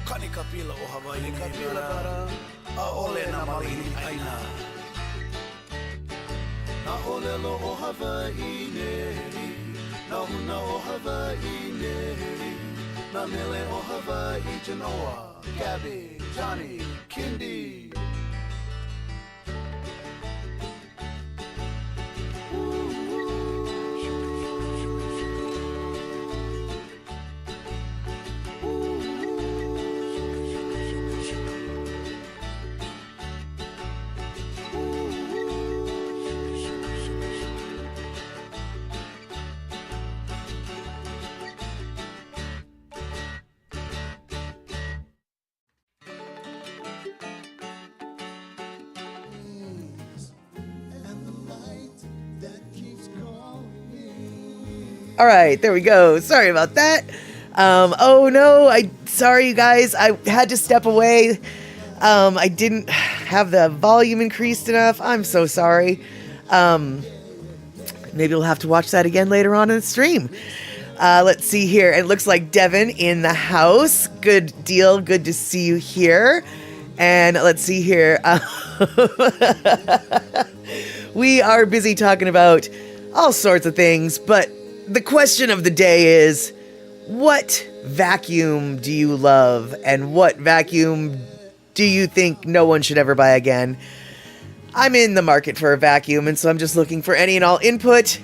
Kani Kapila o Hawaii, Kapila para, a ole na malini aina. Na olelo o Hawaii, na una o Hawaii, na mele o Hawaii, Genoa, Gabby, Johnny, Kindi. All right, there we go. Sorry about that. Oh no, sorry you guys. I had to step away. I didn't have the volume increased enough. I'm so sorry. Maybe we'll have to watch that again later on in the stream. Let's see here. It looks like Devin in the house. Good deal. Good to see you here. And let's see here. We are busy talking about all sorts of things, but the question of the day is, what vacuum do you love, and what vacuum do you think no one should ever buy again? I'm in the market for a vacuum, and so I'm just looking for any and all input.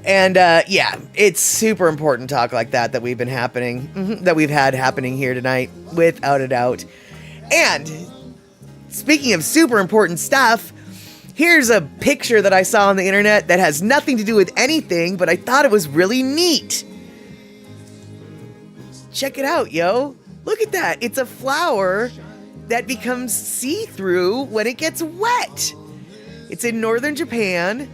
And yeah, it's super important talk like that we've been that we've had happening here tonight, without a doubt. And speaking of super important stuff, here's a picture that I saw on the internet that has nothing to do with anything, but I thought it was really neat. Check it out, yo. Look at that. It's a flower that becomes see-through when it gets wet. It's in northern Japan,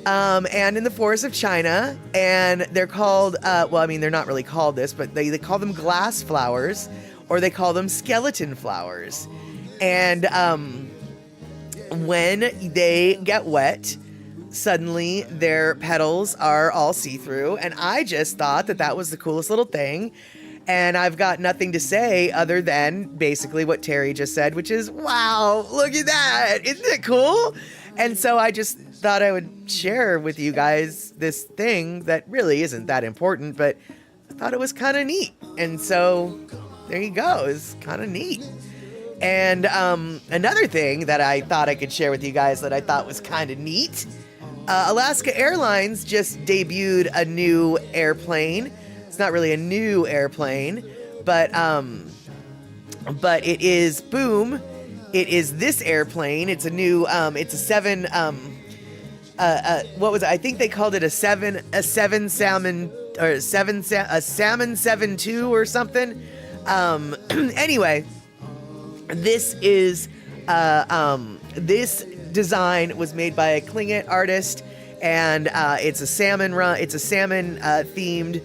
and in the forests of China, and they're called, well, I mean, they're not really called this, but they call them glass flowers, or they call them skeleton flowers. And when they get wet, suddenly their petals are all see-through, and I just thought that was the coolest little thing. And I've got nothing to say other than basically what Terry just said, which is, wow, look at that. Isn't it cool? And so I just thought I would share with you guys this thing that really isn't that important, but I thought it was kind of neat. And so there you go. It's kind of neat. And another thing that I thought I could share with you guys that I thought was kind of neat, Alaska Airlines just debuted a new airplane. It's not really a new airplane, but it is boom. It is this airplane. It's a new. It's a seven. What was it? I think they called it a salmon 72 or something. Anyway. This is this design was made by a Klingit artist, and it's a salmon themed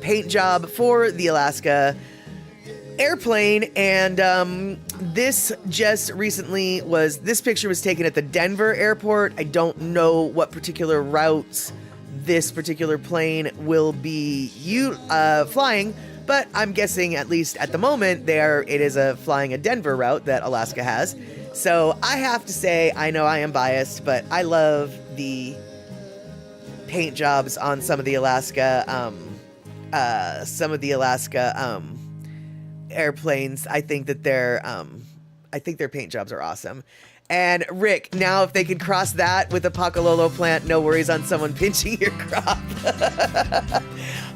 paint job for the Alaska airplane. And this picture was taken at the Denver airport. I don't know what particular routes this particular plane will be flying. But I'm guessing, at least at the moment, it is flying a Denver route that Alaska has. So I have to say, I know I am biased, but I love the paint jobs on some of the Alaska airplanes. I think that their paint jobs are awesome. And Rick, now if they could cross that with a Pakalolo plant, no worries on someone pinching your crop.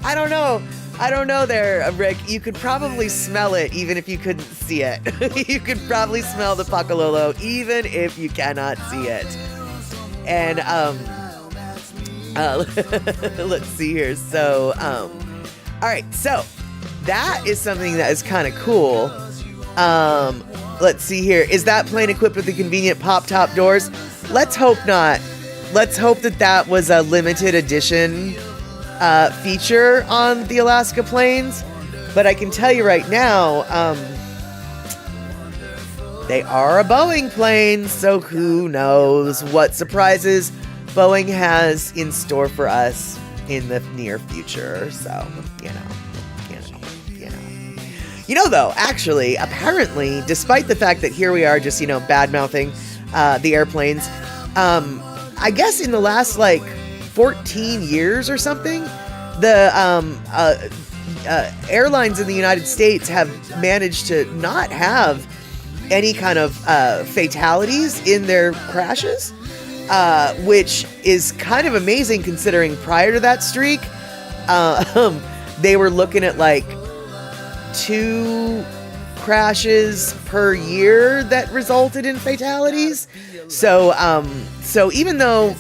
I don't know there, Rick. You could probably smell it even if you couldn't see it. You could probably smell the Pakalolo even if you cannot see it. And let's see here. So, all right. So that is something that is kind of cool. Let's see here. Is that plane equipped with the convenient pop-top doors? Let's hope not. Let's hope that was a limited edition feature on the Alaska planes. But I can tell you right now, they are a Boeing plane, so who knows what surprises Boeing has in store for us in the near future. So, though, actually, apparently, despite the fact that here we are just, bad-mouthing the airplanes, I guess in the last, 14 years or something, the airlines in the United States have managed to not have any kind of fatalities in their crashes, which is kind of amazing considering prior to that streak, they were looking at 2 crashes per year that resulted in fatalities. So even though,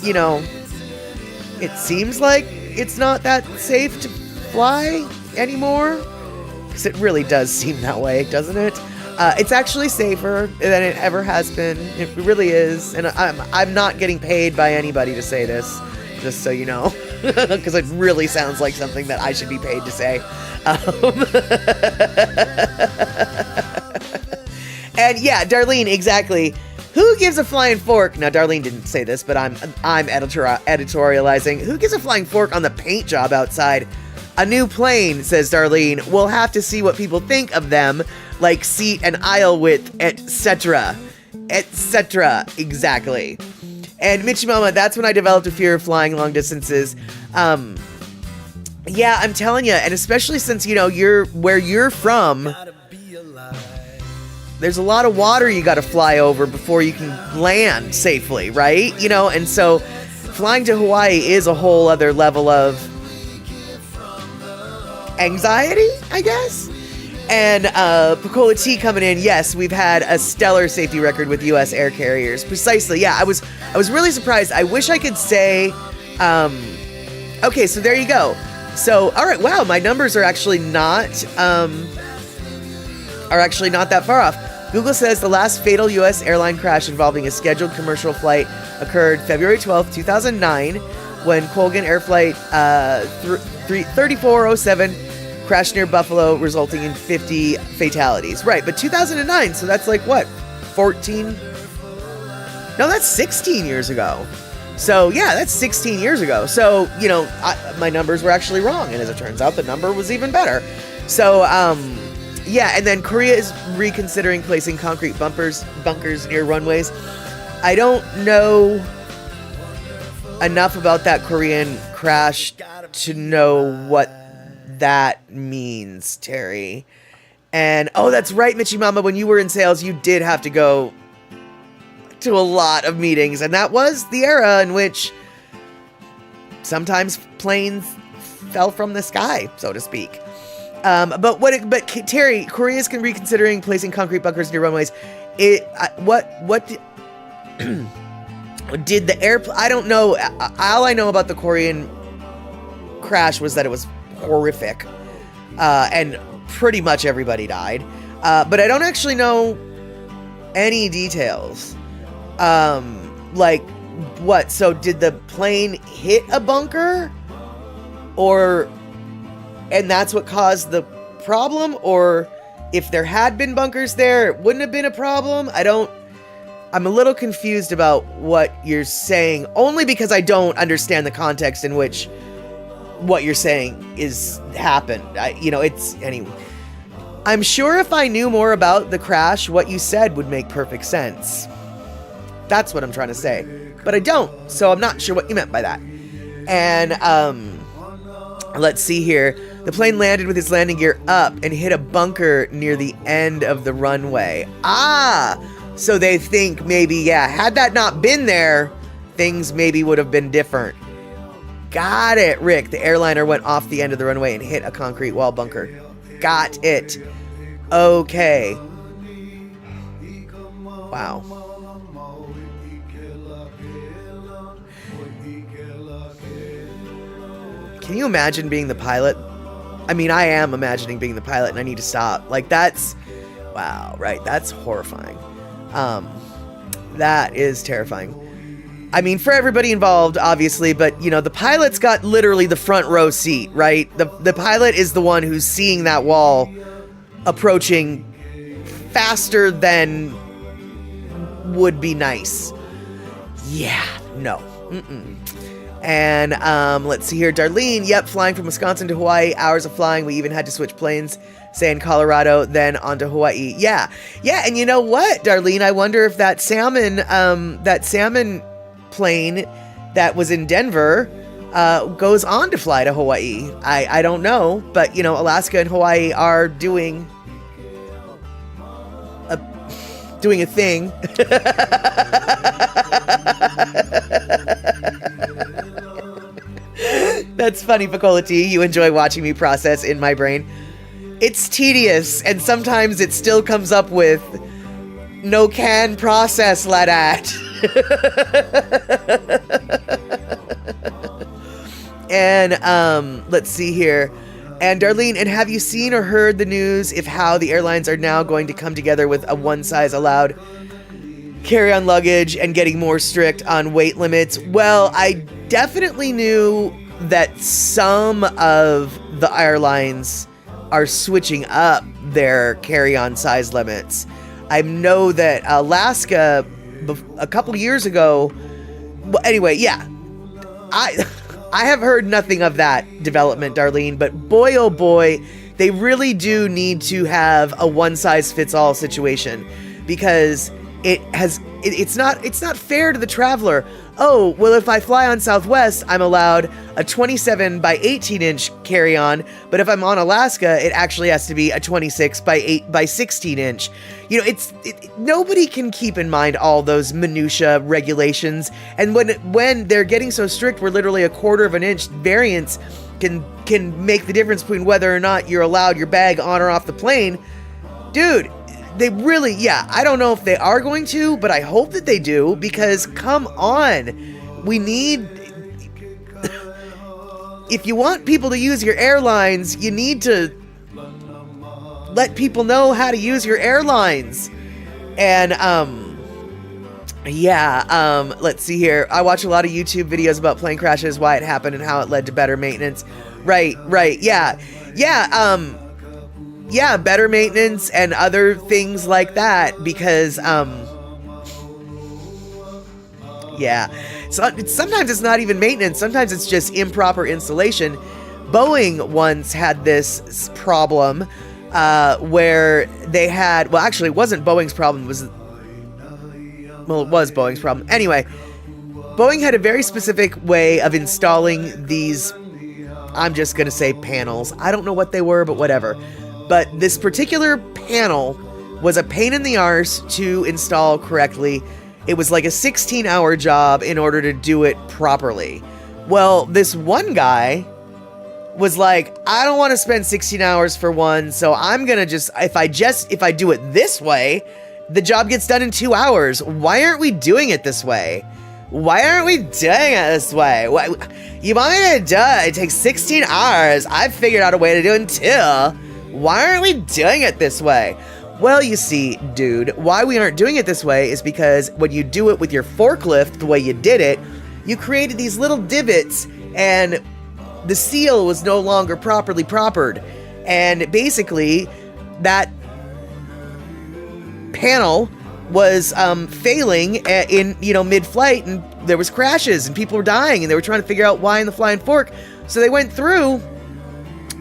it seems like it's not that safe to fly anymore, because it really does seem that way, doesn't it? It's actually safer than it ever has been. It really is. And I'm not getting paid by anybody to say this, just so you know, because it really sounds like something that I should be paid to say. And yeah, Darlene, exactly. Who gives a flying fork? Now, Darlene didn't say this, but I'm editorializing. Who gives a flying fork on the paint job outside? A new plane, says Darlene. We'll have to see what people think of them, like seat and aisle width, etc. Etc. Exactly. And Mitchie Mama, that's when I developed a fear of flying long distances. Yeah, I'm telling you, and especially since, you're where you're from, there's a lot of water you got to fly over before you can land safely, right? And so flying to Hawaii is a whole other level of anxiety, I guess. And Pecola T coming in, yes, we've had a stellar safety record with U.S. air carriers. Precisely, yeah, I was really surprised. I wish I could say, okay, so there you go. So, all right, wow, my numbers are actually not that far off. Google says the last fatal U.S. airline crash involving a scheduled commercial flight occurred February 12, 2009, when Colgan Air Flight 3407 crashed near Buffalo, resulting in 50 fatalities. Right, but 2009, so that's 14? No, that's 16 years ago. So, yeah, that's 16 years ago. So, my numbers were actually wrong, and as it turns out, the number was even better. So, yeah, and then Korea is reconsidering placing concrete bunkers near runways. I don't know enough about that Korean crash to know what that means, Terry. And oh, that's right, Michi Mama, when you were in sales, you did have to go to a lot of meetings, and that was the era in which sometimes planes fell from the sky, so to speak. But Terry, Korea's reconsidering placing concrete bunkers near runways. What did the airplane? I don't know. All I know about the Korean crash was that it was horrific, and pretty much everybody died. But I don't actually know any details. Like what? So did the plane hit a bunker, and that's what caused the problem? Or if there had been bunkers there, it wouldn't have been a problem? I'm a little confused about what you're saying, only because I don't understand the context in which what you're saying is happened. Anyway. I'm sure if I knew more about the crash, what you said would make perfect sense. That's what I'm trying to say. But I don't, so I'm not sure what you meant by that. And, let's see here. The plane landed with its landing gear up and hit a bunker near the end of the runway. So they think maybe, had that not been there, things maybe would have been different. Got it, Rick. The airliner went off the end of the runway and hit a concrete wall bunker. Got it. Okay. Wow. Can you imagine being the pilot? I mean, I am imagining being the pilot and I need to stop. Like, that's... Wow, right. That's horrifying. That is terrifying. I mean, for everybody involved, obviously, but, the pilot's got literally the front row seat, right? The pilot is the one who's seeing that wall approaching faster than would be nice. Yeah, no. And let's see here. Darlene, yep, flying from Wisconsin to Hawaii, hours of flying. We even had to switch planes, say in Colorado, then on to Hawaii. Yeah, and you know what, Darlene? I wonder if that salmon plane that was in Denver goes on to fly to Hawaii. I don't know, but, Alaska and Hawaii are doing a thing. That's funny, Picola T. You enjoy watching me process in my brain. It's tedious, and sometimes it still comes up with no can process, ladat. And let's see here. And Darlene, and have you seen or heard the news if how the airlines are now going to come together with a one size allowed carry-on luggage and getting more strict on weight limits? Well, I definitely knew that some of the airlines are switching up their carry-on size limits. I know that Alaska a couple years ago, well, anyway, yeah, I have heard nothing of that development, Darlene, but boy, oh boy, they really do need to have a one-size-fits-all situation, because it's not fair to the traveler. Oh, well, if I fly on Southwest, I'm allowed a 27 by 18 inch carry-on, but if I'm on Alaska, it actually has to be a 26 by 8 by 16 inch. Nobody can keep in mind all those minutia regulations, and when they're getting so strict, where literally a quarter of an inch variance can make the difference between whether or not you're allowed your bag on or off the plane, dude. They really, I don't know if they are going to, but I hope that they do, because come on, we need, if you want people to use your airlines, you need to let people know how to use your airlines. And, let's see here. I watch a lot of YouTube videos about plane crashes, why it happened, and how it led to better maintenance. Right, better maintenance and other things like that, because, sometimes it's not even maintenance. Sometimes it's just improper installation. Boeing once had this problem, where they had, well, actually, it wasn't Boeing's problem, it was Boeing's problem. Anyway, Boeing had a very specific way of installing these, I'm just going to say panels. I don't know what they were, but whatever. But this particular panel was a pain in the arse to install correctly. It was like a 16-hour job in order to do it properly. Well, this one guy was like, I don't want to spend 16 hours for one, so I'm gonna if I do it this way, the job gets done in 2 hours. Why aren't we doing it this way? Why aren't we doing it this way? You want me to do it? It takes 16 hours. I've figured out a way to do it in 2. Why aren't we doing it this way? Well, you see, dude, why we aren't doing it this way is because when you do it with your forklift the way you did it, you created these little divots, and the seal was no longer properly propered. And basically, that panel was failing in mid-flight, and there was crashes, and people were dying, and they were trying to figure out why in the flying fork. So they went through,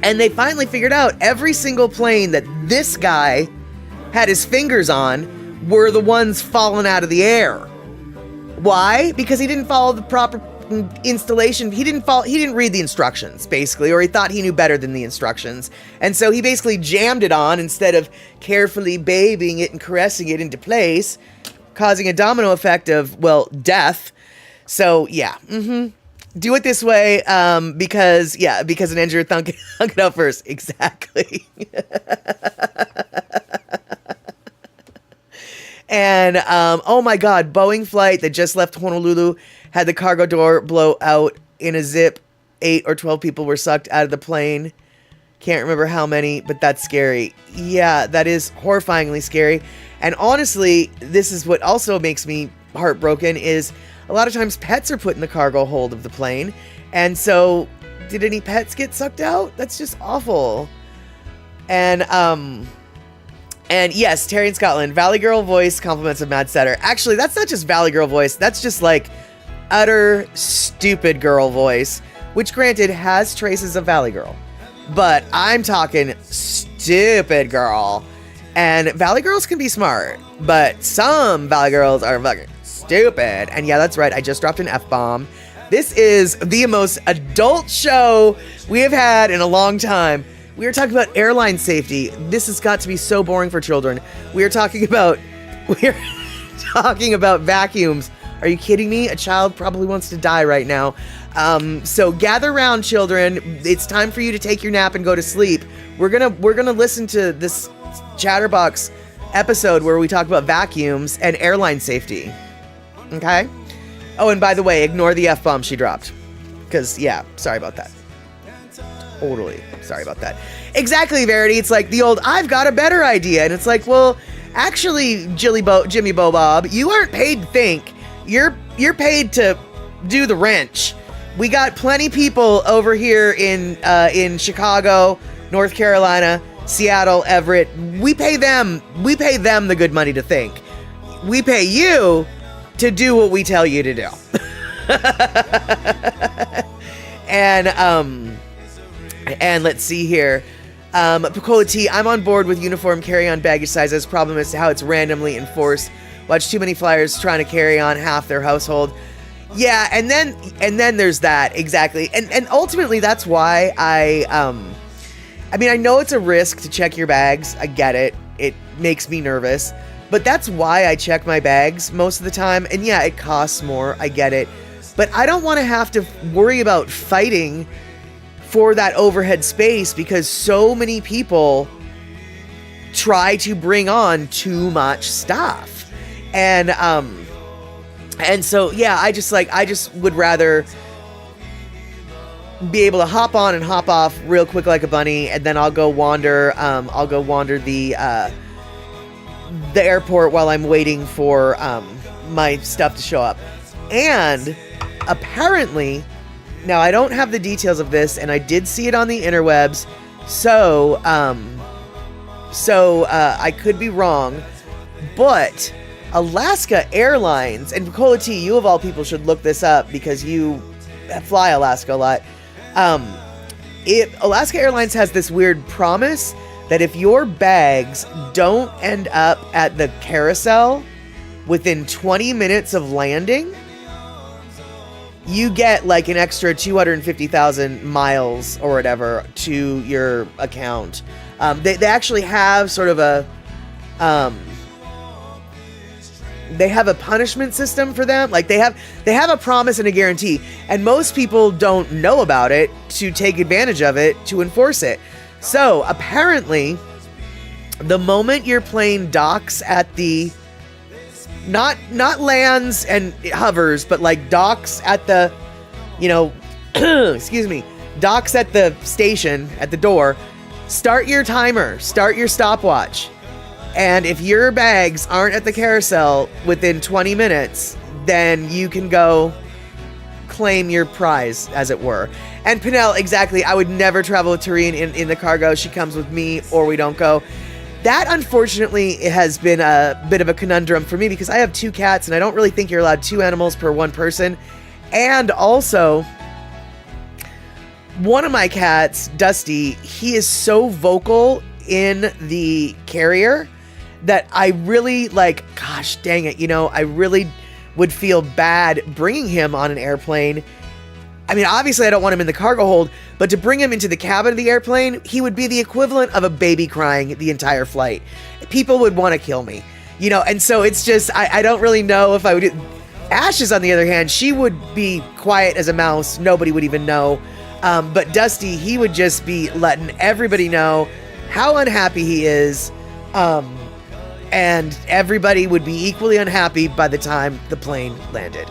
and they finally figured out every single plane that this guy had his fingers on were the ones falling out of the air. Why? Because he didn't follow the proper installation. He didn't read the instructions, basically, or he thought he knew better than the instructions. And so he basically jammed it on instead of carefully babying it and caressing it into place, causing a domino effect of, well, death. So yeah, do it this way, because an engineer thunk it out first. Exactly. And, oh my God, Boeing flight that just left Honolulu had the cargo door blow out in a zip. 8 or 12 people were sucked out of the plane. Can't remember how many, but that's scary. Yeah, that is horrifyingly scary. And honestly, this is what also makes me heartbroken is a lot of times pets are put in the cargo hold of the plane. And so, did any pets get sucked out? That's just awful. And yes, Terry in Scotland, Valley Girl voice, compliments of Mad Setter. Actually, that's not just Valley Girl voice. That's just like utter stupid girl voice, which granted has traces of Valley Girl. But I'm talking stupid girl. And Valley Girls can be smart, but some Valley Girls are fucking stupid. And yeah, that's right. I just dropped an F-bomb. This is the most adult show we have had in a long time. We are talking about airline safety. This has got to be so boring for children. We're talking about vacuums. Are you kidding me? A child probably wants to die right now. So gather around, children. It's time for you to take your nap and go to sleep. We're gonna listen to this Chatterbox episode where we talk about vacuums and airline safety. Okay? Oh, and by the way, ignore the F-bomb she dropped. Because, yeah, sorry about that. Totally sorry about that. Exactly, Verity. It's like the old, I've got a better idea. And it's like, well, actually, Jimmy Bo Bob, you aren't paid to think. You're paid to do the wrench. We got plenty people over here in Chicago, North Carolina, Seattle, Everett. We pay them the good money to think. We pay you to do what we tell you to do. And let's see here. Picola T, I'm on board with uniform carry-on baggage sizes. Problem is how it's randomly enforced. Watch too many flyers trying to carry on half their household. Yeah, and then there's that, exactly. And ultimately that's why I know it's a risk to check your bags. I get it. It makes me nervous. But that's why I check my bags most of the time. And yeah, it costs more. I get it. But I don't want to have to worry about fighting for that overhead space because so many people try to bring on too much stuff. And so, yeah, I just would rather be able to hop on and hop off real quick like a bunny, and then I'll go wander the airport while I'm waiting for my stuff to show up. And apparently, now I don't have the details of this, and I did see it on the interwebs, so I could be wrong, but Alaska Airlines, and Picola T, you of all people should look this up because you fly Alaska a lot. Alaska Airlines has this weird promise that if your bags don't end up at the carousel within 20 minutes of landing, you get like an extra 250,000 miles or whatever to your account. They actually have sort of a they have a punishment system for them. Like they have a promise and a guarantee, and most people don't know about it to take advantage of it to enforce it. So apparently, the moment your plane docks at the not lands and hovers, but like docks at the, excuse me, docks at the station at the door, start your timer, start your stopwatch. And if your bags aren't at the carousel within 20 minutes, then you can go claim your prize, as it were. And Pinnell, exactly, I would never travel with Tareen in the cargo. She comes with me or we don't go. That, unfortunately, has been a bit of a conundrum for me because I have 2 cats and I don't really think you're allowed 2 animals per 1 person. And also, one of my cats, Dusty, he is so vocal in the carrier that I really gosh dang it, I really would feel bad bringing him on an airplane. I mean, obviously I don't want him in the cargo hold, but to bring him into the cabin of the airplane, he would be the equivalent of a baby crying the entire flight. People would want to kill me, and so it's just, I don't really know if I would. Ashes, on the other hand, she would be quiet as a mouse. Nobody would even know. But Dusty, he would just be letting everybody know how unhappy he is. And everybody would be equally unhappy by the time the plane landed.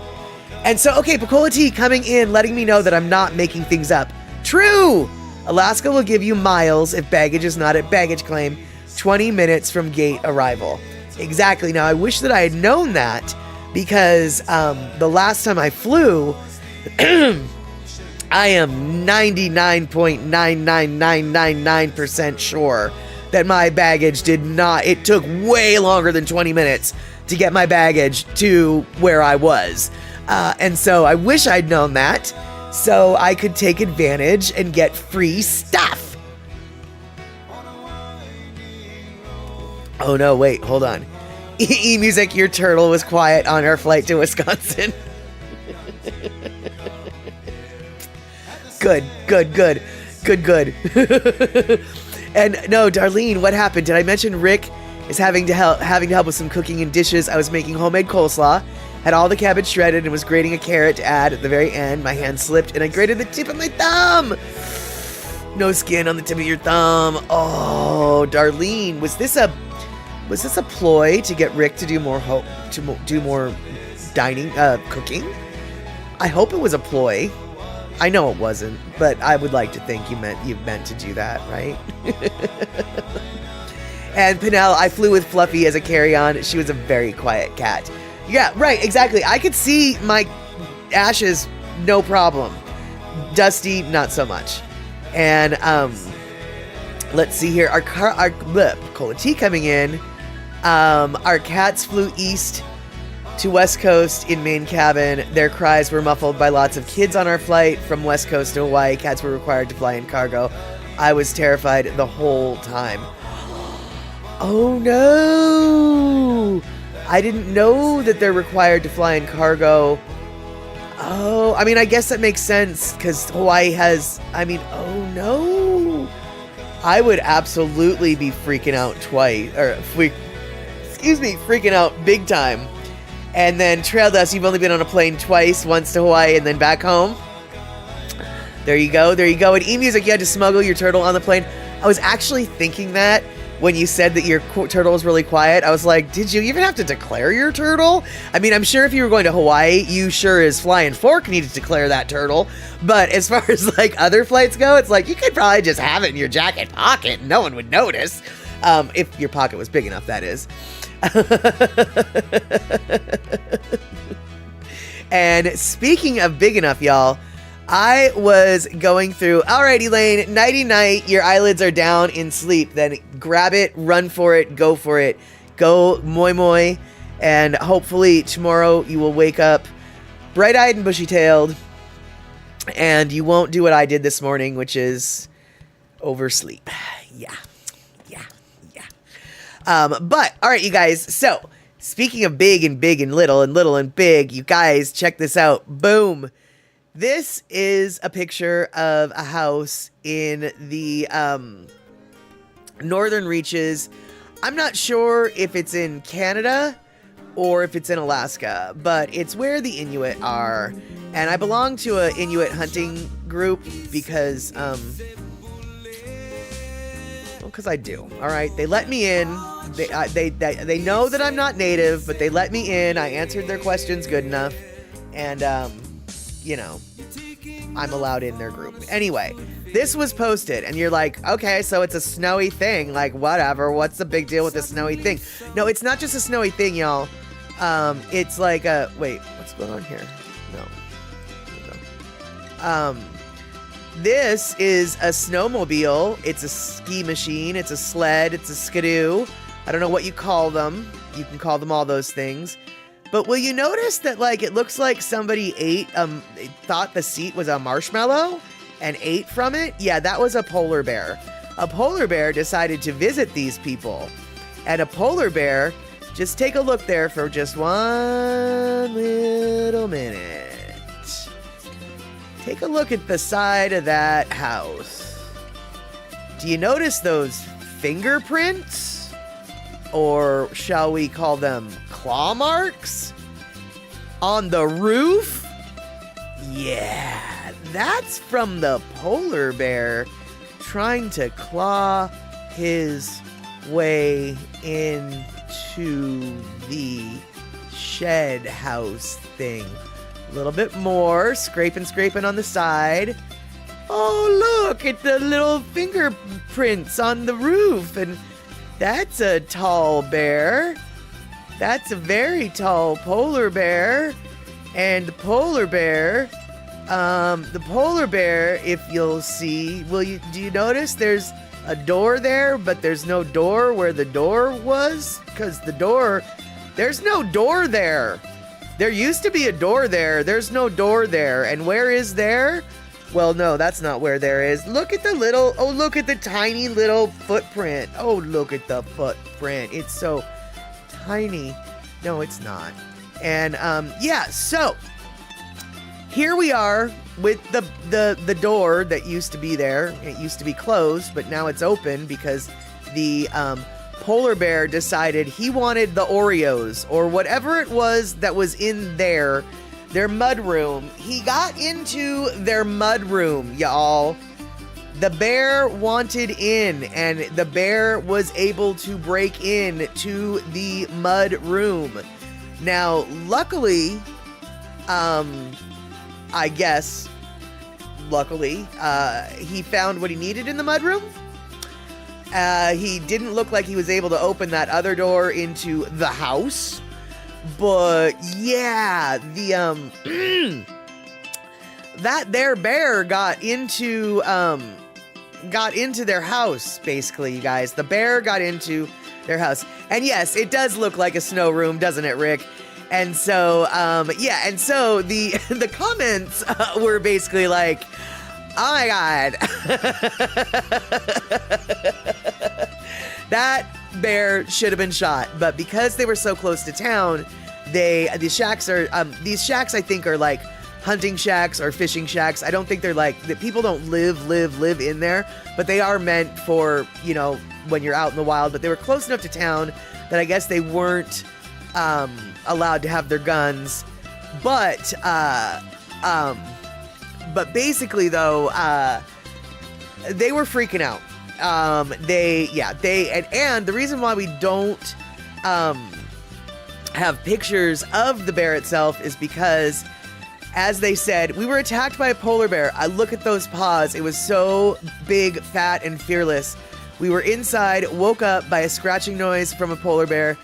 And so, okay, Pacola T coming in, letting me know that I'm not making things up. True! Alaska will give you miles if baggage is not at baggage claim, 20 minutes from gate arrival. Exactly. Now, I wish that I had known that because the last time I flew, I am 99.99999% sure that my baggage did not, it took way longer than 20 minutes to get my baggage to where I was. And so I wish I'd known that so I could take advantage and get free stuff. Oh no, wait, hold on. E-Music, your turtle was quiet on our flight to Wisconsin. Good. And no, Darlene, what happened? Did I mention Rick is having to help with some cooking and dishes? I was making homemade coleslaw, had all the cabbage shredded, and was grating a carrot to add at the very end. My hand slipped, and I grated the tip of my thumb. No skin on the tip of your thumb. Oh, Darlene, was this a ploy to get Rick to do more dining, cooking? I hope it was a ploy. I know it wasn't, but I would like to think you meant to do that, right? And Pinnell, I flew with Fluffy as a carry-on. She was a very quiet cat. Yeah, right, exactly. I could see my Ashes, no problem. Dusty, not so much. And let's see here. Our Cola T coming in. Our cats flew east to West Coast in main cabin. Their cries were muffled by lots of kids on our flight from West Coast to Hawaii. Cats were required to fly in cargo. I was terrified the whole time. Oh no! I didn't know that they're required to fly in cargo. Oh, I mean, I guess that makes sense because Hawaii has, oh no. I would absolutely be freaking out freaking out big time. And then Trail Dust, you've only been on a plane twice, once to Hawaii and then back home. There you go. And E-Music, you had to smuggle your turtle on the plane. I was actually thinking that when you said that your turtle was really quiet. I was like, did you even have to declare your turtle? I mean, I'm sure if you were going to Hawaii, you sure as flying fork needed to declare that turtle. But as far as other flights go, it's like you could probably just have it in your jacket pocket and no one would notice. If your pocket was big enough, that is. And speaking of big enough, y'all, I was going through, alright, Elaine, nighty night, your eyelids are down in sleep, then grab it, run for it, go moi moi, and hopefully tomorrow you will wake up bright-eyed and bushy-tailed, and you won't do what I did this morning, which is oversleep. Yeah. But, all right, you guys, so, speaking of big and little and little and big, you guys, check this out. Boom. This is a picture of a house in the northern reaches. I'm not sure if it's in Canada or if it's in Alaska, but it's where the Inuit are. And I belong to a Inuit hunting group because I do. All right, they let me in. They know that I'm not native, but they let me in. I answered their questions good enough, and you know, I'm allowed in their group. Anyway, this was posted, and you're like, okay, so it's a snowy thing. Like, whatever. What's the big deal with the snowy thing? No, it's not just a snowy thing, y'all. It's like a wait. What's going on here? No. This is a snowmobile. It's a ski machine. It's a sled. It's a skidoo. I don't know what you call them. You can call them all those things. But will you notice that, like, it looks like somebody thought the seat was a marshmallow and ate from it? Yeah, that was a polar bear. A polar bear decided to visit these people. And a polar bear, just take a look there for just one little minute. Take a look at the side of that house. Do you notice those fingerprints? Or shall we call them claw marks? On the roof? Yeah, that's from the polar bear trying to claw his way into the shed house thing. A little bit more, scraping on the side. Oh, look at the little fingerprints on the roof. And that's a tall bear. That's a very tall polar bear. And the polar bear, if you'll see, do you notice there's a door there, but there's no door where the door was? Because there's no door there. There used to be a door there. There's no door there. And where is there? Well, no, that's not where there is. Look at look at the tiny little footprint. Oh, look at the footprint. It's so tiny. No, it's not. And, yeah, so here we are with the door that used to be there. It used to be closed, but now it's open because the, polar bear decided he wanted the Oreos or whatever it was that was in their mud room. He got into their mud room, y'all. The bear wanted in, and the bear was able to break in to the mud room. Now, luckily, he found what he needed in the mud room. He didn't look like he was able to open that other door into the house. But yeah, that there bear got into their house, basically, you guys. The bear got into their house. And yes, it does look like a snow room, doesn't it, Rick? And so, yeah, and so the comments were basically like, oh my God. That bear should have been shot, but because they were so close to town, these shacks, I think, are like hunting shacks or fishing shacks. I don't think they're like that. People don't live in there, but they are meant for, you know, when you're out in the wild. But they were close enough to town that I guess they weren't allowed to have their guns. But basically though, they were freaking out. And the reason why we don't have pictures of the bear itself is because, as they said, we were attacked by a polar bear. I look at those paws. It was so big, fat, and fearless. We were inside, woke up by a scratching noise from a polar bear.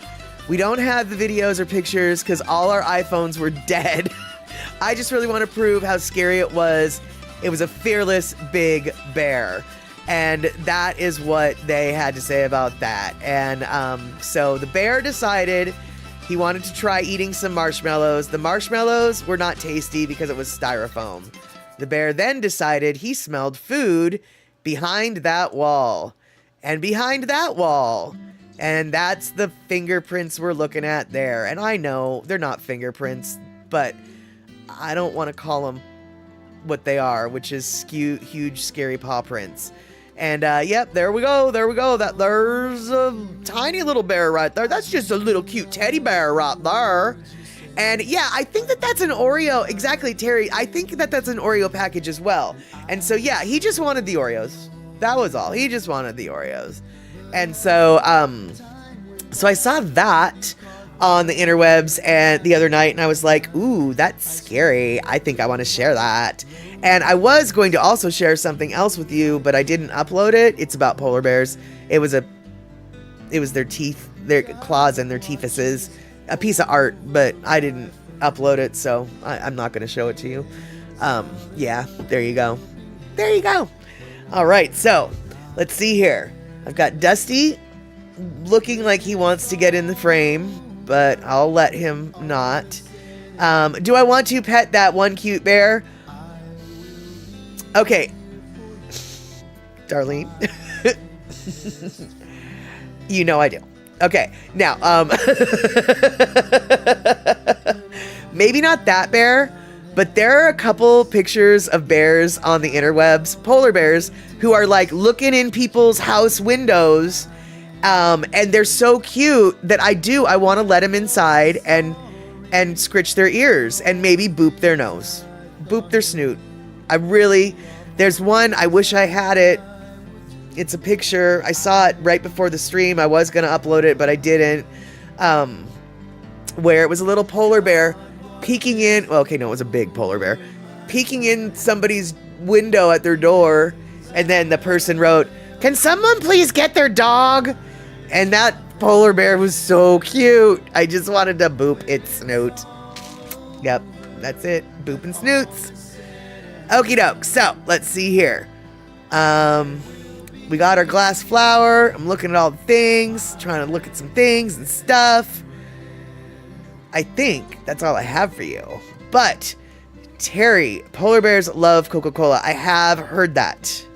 We don't have the videos or pictures because all our iPhones were dead. I just really want to prove how scary it was. It was a fearless, big bear. And that is what they had to say about that. And so the bear decided he wanted to try eating some marshmallows. The marshmallows were not tasty because it was styrofoam. The bear then decided he smelled food behind that wall. And behind that wall. And that's the fingerprints we're looking at there. And I know they're not fingerprints, but I don't want to call them what they are, which is huge, scary paw prints. And yep, there we go. There's a tiny little bear right there. That's just a little cute teddy bear right there. And yeah, I think that's an Oreo. Exactly, Terry. I think that's an Oreo package as well. And so yeah, he just wanted the Oreos. That was all. He just wanted the Oreos. And so so I saw that on the interwebs and the other night, and I was like, ooh, that's scary. I think I want to share that. And I was going to also share something else with you, but I didn't upload it. It's about polar bears. It was their teeth, their claws and their teethuses, a piece of art, but I didn't upload it, so I'm not going to show it to you. Yeah, there you go. There you go. All right, so let's see here. I've got Dusty looking like he wants to get in the frame, but I'll let him not. Do I want to pet that one cute bear? Okay. Darlene. You know I do. Okay, now, maybe not that bear, but there are a couple pictures of bears on the interwebs, polar bears, who are like looking in people's house windows. And they're so cute that I want to let them inside and scritch their ears and maybe boop their nose, boop their snoot. There's one, I wish I had it. It's a picture. I saw it right before the stream. I was going to upload it, but I didn't. Where it was a little polar bear peeking in. Well, okay, no, it was a big polar bear peeking in somebody's window at their door. And then the person wrote, "Can someone please get their dog?" And that polar bear was so cute. I just wanted to boop its snoot. Yep, that's it. Booping snoots. Okie doke. So, let's see here. We got our glass flower. I'm looking at all the things, trying to look at some things and stuff. I think that's all I have for you. But, Terry, polar bears love Coca-Cola. I have heard that.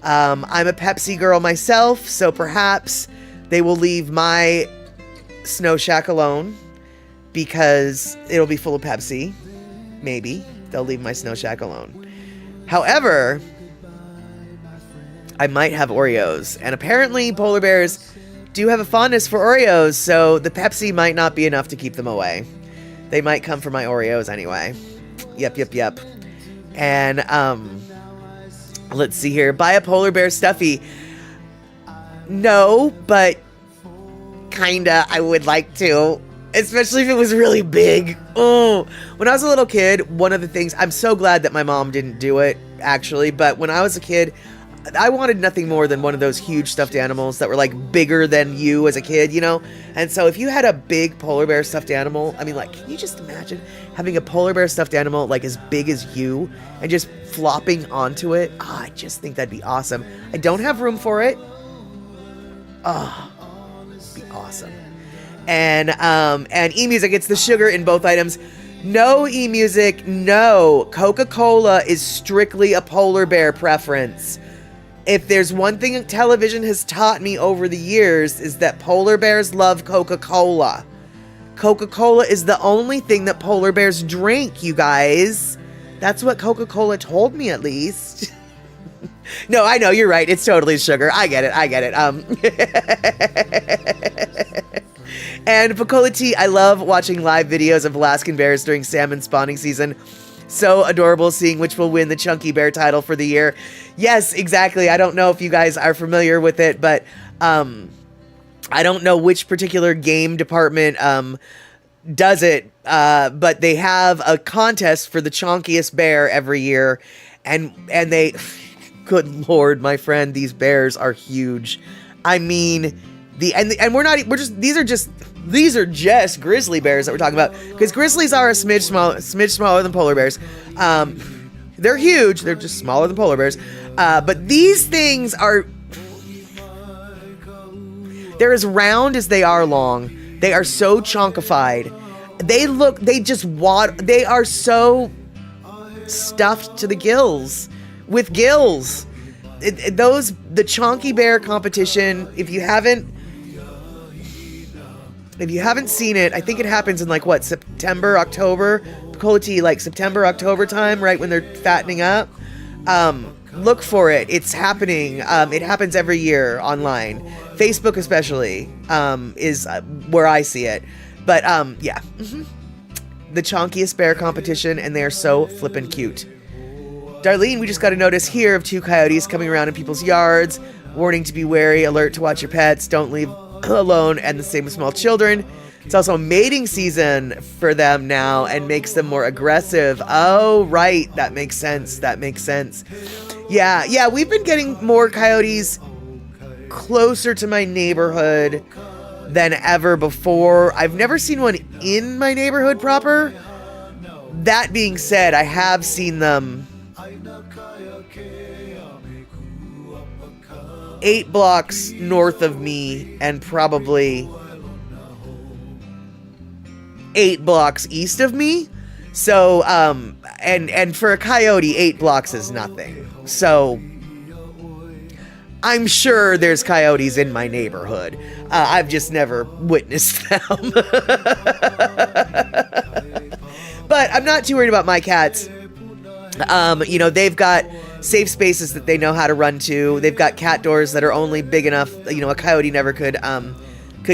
I'm a Pepsi girl myself, so perhaps they will leave my snow shack alone because it'll be full of Pepsi. Maybe they'll leave my snow shack alone. However, I might have Oreos, and apparently polar bears do have a fondness for Oreos, so the Pepsi might not be enough to keep them away. They might come for my Oreos anyway. Yep. And let's see here. Buy a polar bear stuffy. No, but kinda, I would like to. Especially if it was really big. Oh, when I was a little kid, one of the things, I'm so glad that my mom didn't do it, actually, but when I was a kid, I wanted nothing more than one of those huge stuffed animals that were like bigger than you as a kid, you know? And so if you had a big polar bear stuffed animal, I mean, like, can you just imagine having a polar bear stuffed animal like as big as you and just flopping onto it? Oh, I just think that'd be awesome. I don't have room for it. Oh, it'd be awesome. And eMusic, it's the sugar in both items. No, eMusic, no. Coca-Cola is strictly a polar bear preference. If there's one thing television has taught me over the years is that polar bears love Coca-Cola. Coca-Cola is the only thing that polar bears drink, you guys. That's what Coca-Cola told me, at least. No, I know, you're right. It's totally sugar. I get it. And Pacola T, I love watching live videos of Alaskan bears during salmon spawning season. So adorable seeing which will win the Chunky Bear title for the year. Yes, exactly. I don't know if you guys are familiar with it, but I don't know which particular game department does it, but they have a contest for the chunkiest bear every year, and they, good Lord, my friend, these bears are huge. I mean, these are just grizzly bears that we're talking about, because grizzlies are a smidge smaller than polar bears. They're huge. They're just smaller than polar bears. But these things they're as round as they are long. They are so chunkified. They are so stuffed to the gills with gills. The Chunky Bear competition, if you haven't seen it, I think it happens in September, October. Akoloti, like September, October time, right when they're fattening up. Look for it. It's happening. It happens every year online. Facebook especially is where I see it. But yeah. The chonkiest bear competition, and they are so flippin' cute. Darlene, we just got a notice here of 2 coyotes coming around in people's yards. Warning to be wary, alert to watch your pets, don't leave alone, and the same with small children. It's also mating season for them now and makes them more aggressive. Oh, right. That makes sense. That makes sense. Yeah, we've been getting more coyotes closer to my neighborhood than ever before. I've never seen one in my neighborhood proper. That being said, I have seen them 8 blocks north of me and probably 8 blocks east of me. So, and for a coyote, 8 blocks is nothing. So, I'm sure there's coyotes in my neighborhood. I've just never witnessed them. But I'm not too worried about my cats. They've got safe spaces that they know how to run to. They've got cat doors that are only big enough, a coyote never could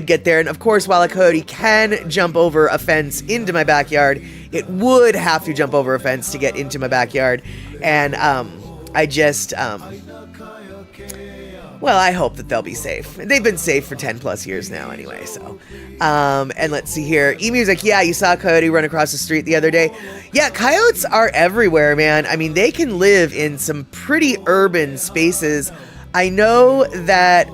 get there. And of course, while a coyote can jump over a fence into my backyard, it would have to jump over a fence to get into my backyard. And I hope that they'll be safe. They've been safe for 10 plus years now anyway, so. And let's see here. E-Music, yeah, you saw a coyote run across the street the other day. Yeah, coyotes are everywhere, man. I mean, they can live in some pretty urban spaces. I know that,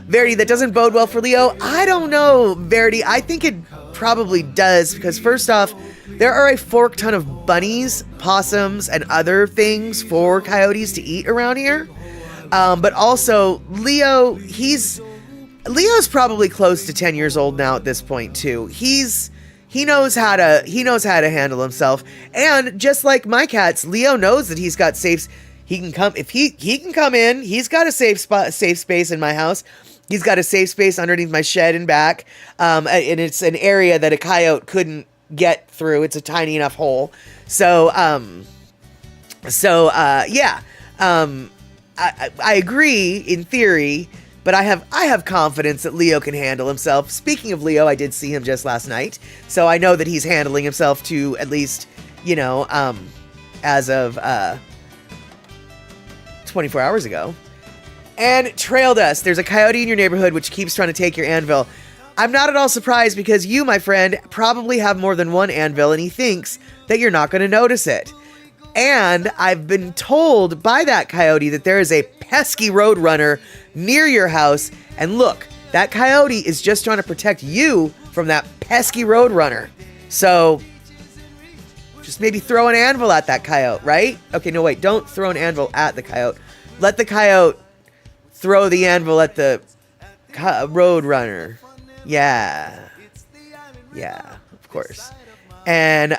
Verity, that doesn't bode well for Leo. I don't know, Verity. I think it probably does, because first off, there are a fork ton of bunnies, possums, and other things for coyotes to eat around here. But also, Leo's probably close to 10 years old now at this point too. He knows how to handle himself. And just like my cats, Leo knows that he's got safes. He can come in. He's got a safe space in my house. He's got a safe space underneath my shed and back. And it's an area that a coyote couldn't get through. It's a tiny enough hole. Yeah. I agree in theory, but I have confidence that Leo can handle himself. Speaking of Leo, I did see him just last night, so I know that he's handling himself to at least, as of 24 hours ago. And Trail Dust, there's a coyote in your neighborhood which keeps trying to take your anvil. I'm not at all surprised because you, my friend, probably have more than one anvil and he thinks that you're not going to notice it. And I've been told by that coyote that there is a pesky roadrunner near your house. And look, that coyote is just trying to protect you from that pesky roadrunner. So just maybe throw an anvil at that coyote, right? Okay, no, wait, don't throw an anvil at the coyote. Let the coyote throw the anvil at the roadrunner. Yeah, of course. And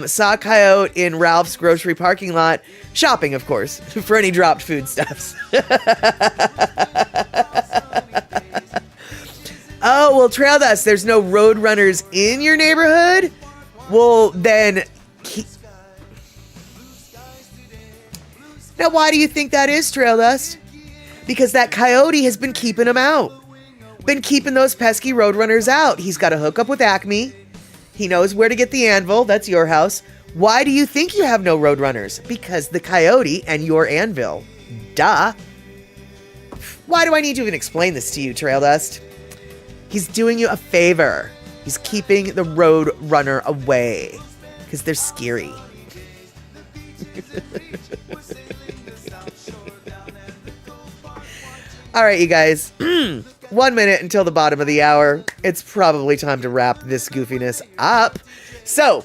saw a coyote in Ralph's grocery parking lot, shopping, of course, for any dropped foodstuffs. Oh, well, Trail Dust, there's no road runners in your neighborhood? Well, then... Now, why do you think that is, Trail Dust? Because that coyote has been keeping them out. Been keeping those pesky road runners out. He's got a hookup with Acme. He knows where to get the anvil. That's your house. Why do you think you have no roadrunners? Because the coyote and your anvil. Duh. Why do I need to even explain this to you, Trail Dust? He's doing you a favor. He's keeping the roadrunner away. Because they're scary. All right, you guys. 1 minute until the bottom of the hour. It's probably time to wrap this goofiness up. So,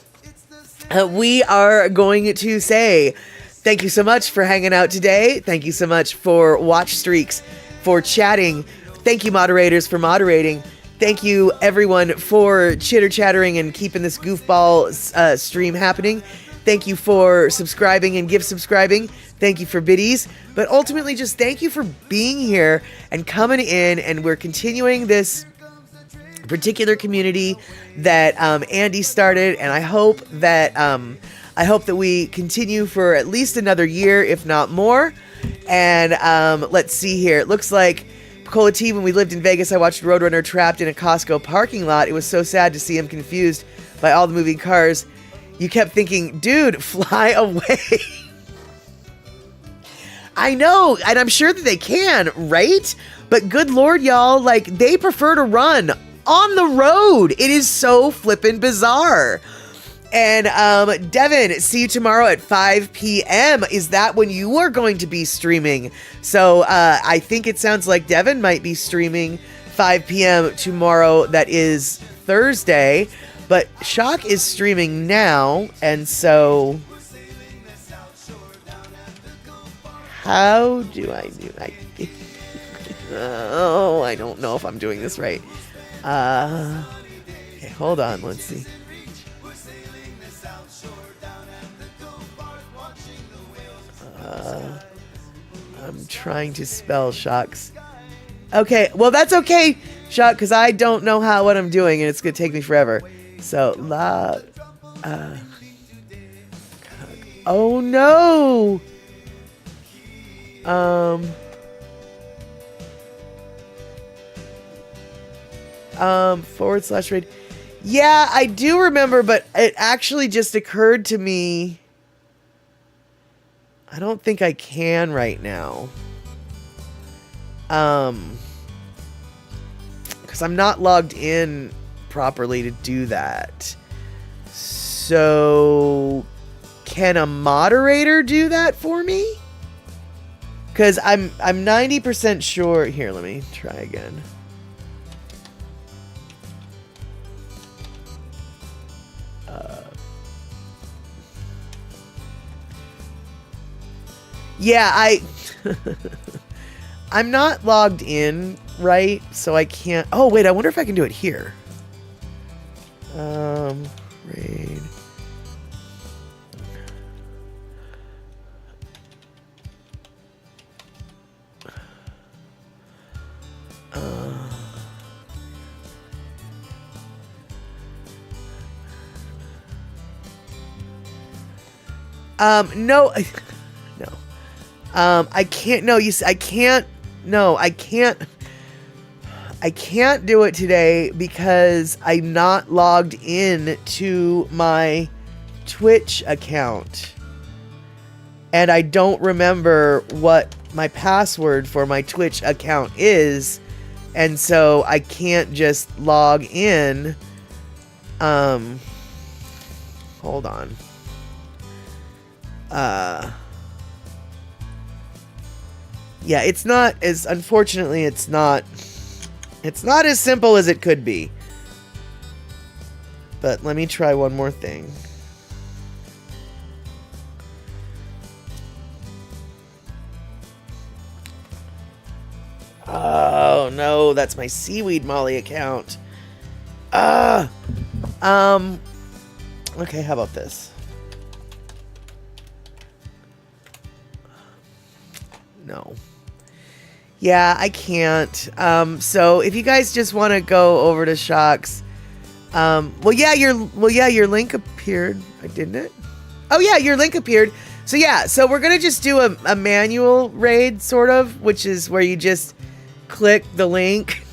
we are going to say thank you so much for hanging out today. Thank you so much for watch streaks, for chatting. Thank you, moderators, for moderating. Thank you, everyone, for chitter-chattering and keeping this goofball stream happening. Thank you for subscribing and gift subscribing. Thank you for biddies. But ultimately, just thank you for being here and coming in. And we're continuing this particular community that Andy started, and I hope that we continue for at least another year, if not more. And let's see here. It looks like Cola T, when we lived in Vegas, I watched Roadrunner trapped in a Costco parking lot. It was so sad to see him confused by all the moving cars. You kept thinking, dude, fly away. I know, and I'm sure that they can, right? But good Lord, y'all, like, they prefer to run on the road. It is so flippin' bizarre. And Devin, see you tomorrow at 5 p.m. Is that when you are going to be streaming? So I think it sounds like Devin might be streaming 5 p.m. tomorrow. That is Thursday. But Shock is streaming now, and so how do I do? Oh, I don't know if I'm doing this right. Okay, hold on. Let's see. I'm trying to spell Shocks. Okay, well that's okay, Shock, because I don't know what I'm doing, and it's gonna take me forever. So oh no. /raid. Yeah, I do remember, but it actually just occurred to me. I don't think I can right now. Because I'm not logged in properly to do that. So, can a moderator do that for me? Because I'm 90% sure. Here, let me try again. Yeah, I'm not logged in, right? So I can't. Oh, wait, I wonder if I can do it here. Raid. No. I can't. No, I can't. No, I can't. I can't do it today because I'm not logged in to my Twitch account. And I don't remember what my password for my Twitch account is. And so I can't just log in. Hold on. Yeah, it's not as, unfortunately, it's not as simple as it could be. But let me try one more thing. Oh no, that's my Seaweed Molly account. Okay, how about this? No. Yeah, I can't. So if you guys just want to go over to Shocks, well, yeah, your link appeared, didn't it? Oh yeah, your link appeared. So yeah, so we're gonna just do a manual raid, sort of, which is where you just click the link.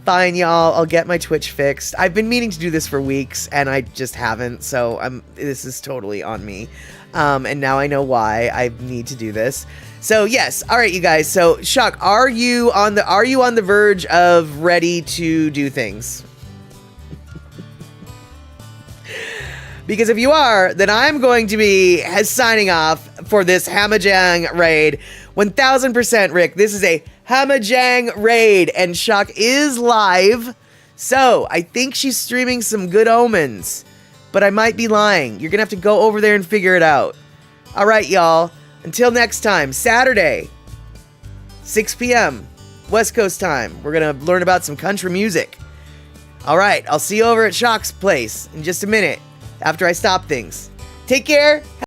Fine, y'all. I'll get my Twitch fixed. I've been meaning to do this for weeks, and I just haven't. So this is totally on me. And now I know why I need to do this. So yes, all right, you guys. So Shock, are you on the verge of ready to do things? Because if you are, then I'm going to be signing off for this Hamajang raid. 1000%, Rick. This is a Hamajang raid, and Shock is live. So I think she's streaming some Good Omens, but I might be lying. You're gonna have to go over there and figure it out. All right, y'all. Until next time, Saturday, 6 p.m. West Coast time. We're gonna learn about some country music. All right, I'll see you over at Shock's place in just a minute after I stop things. Take care.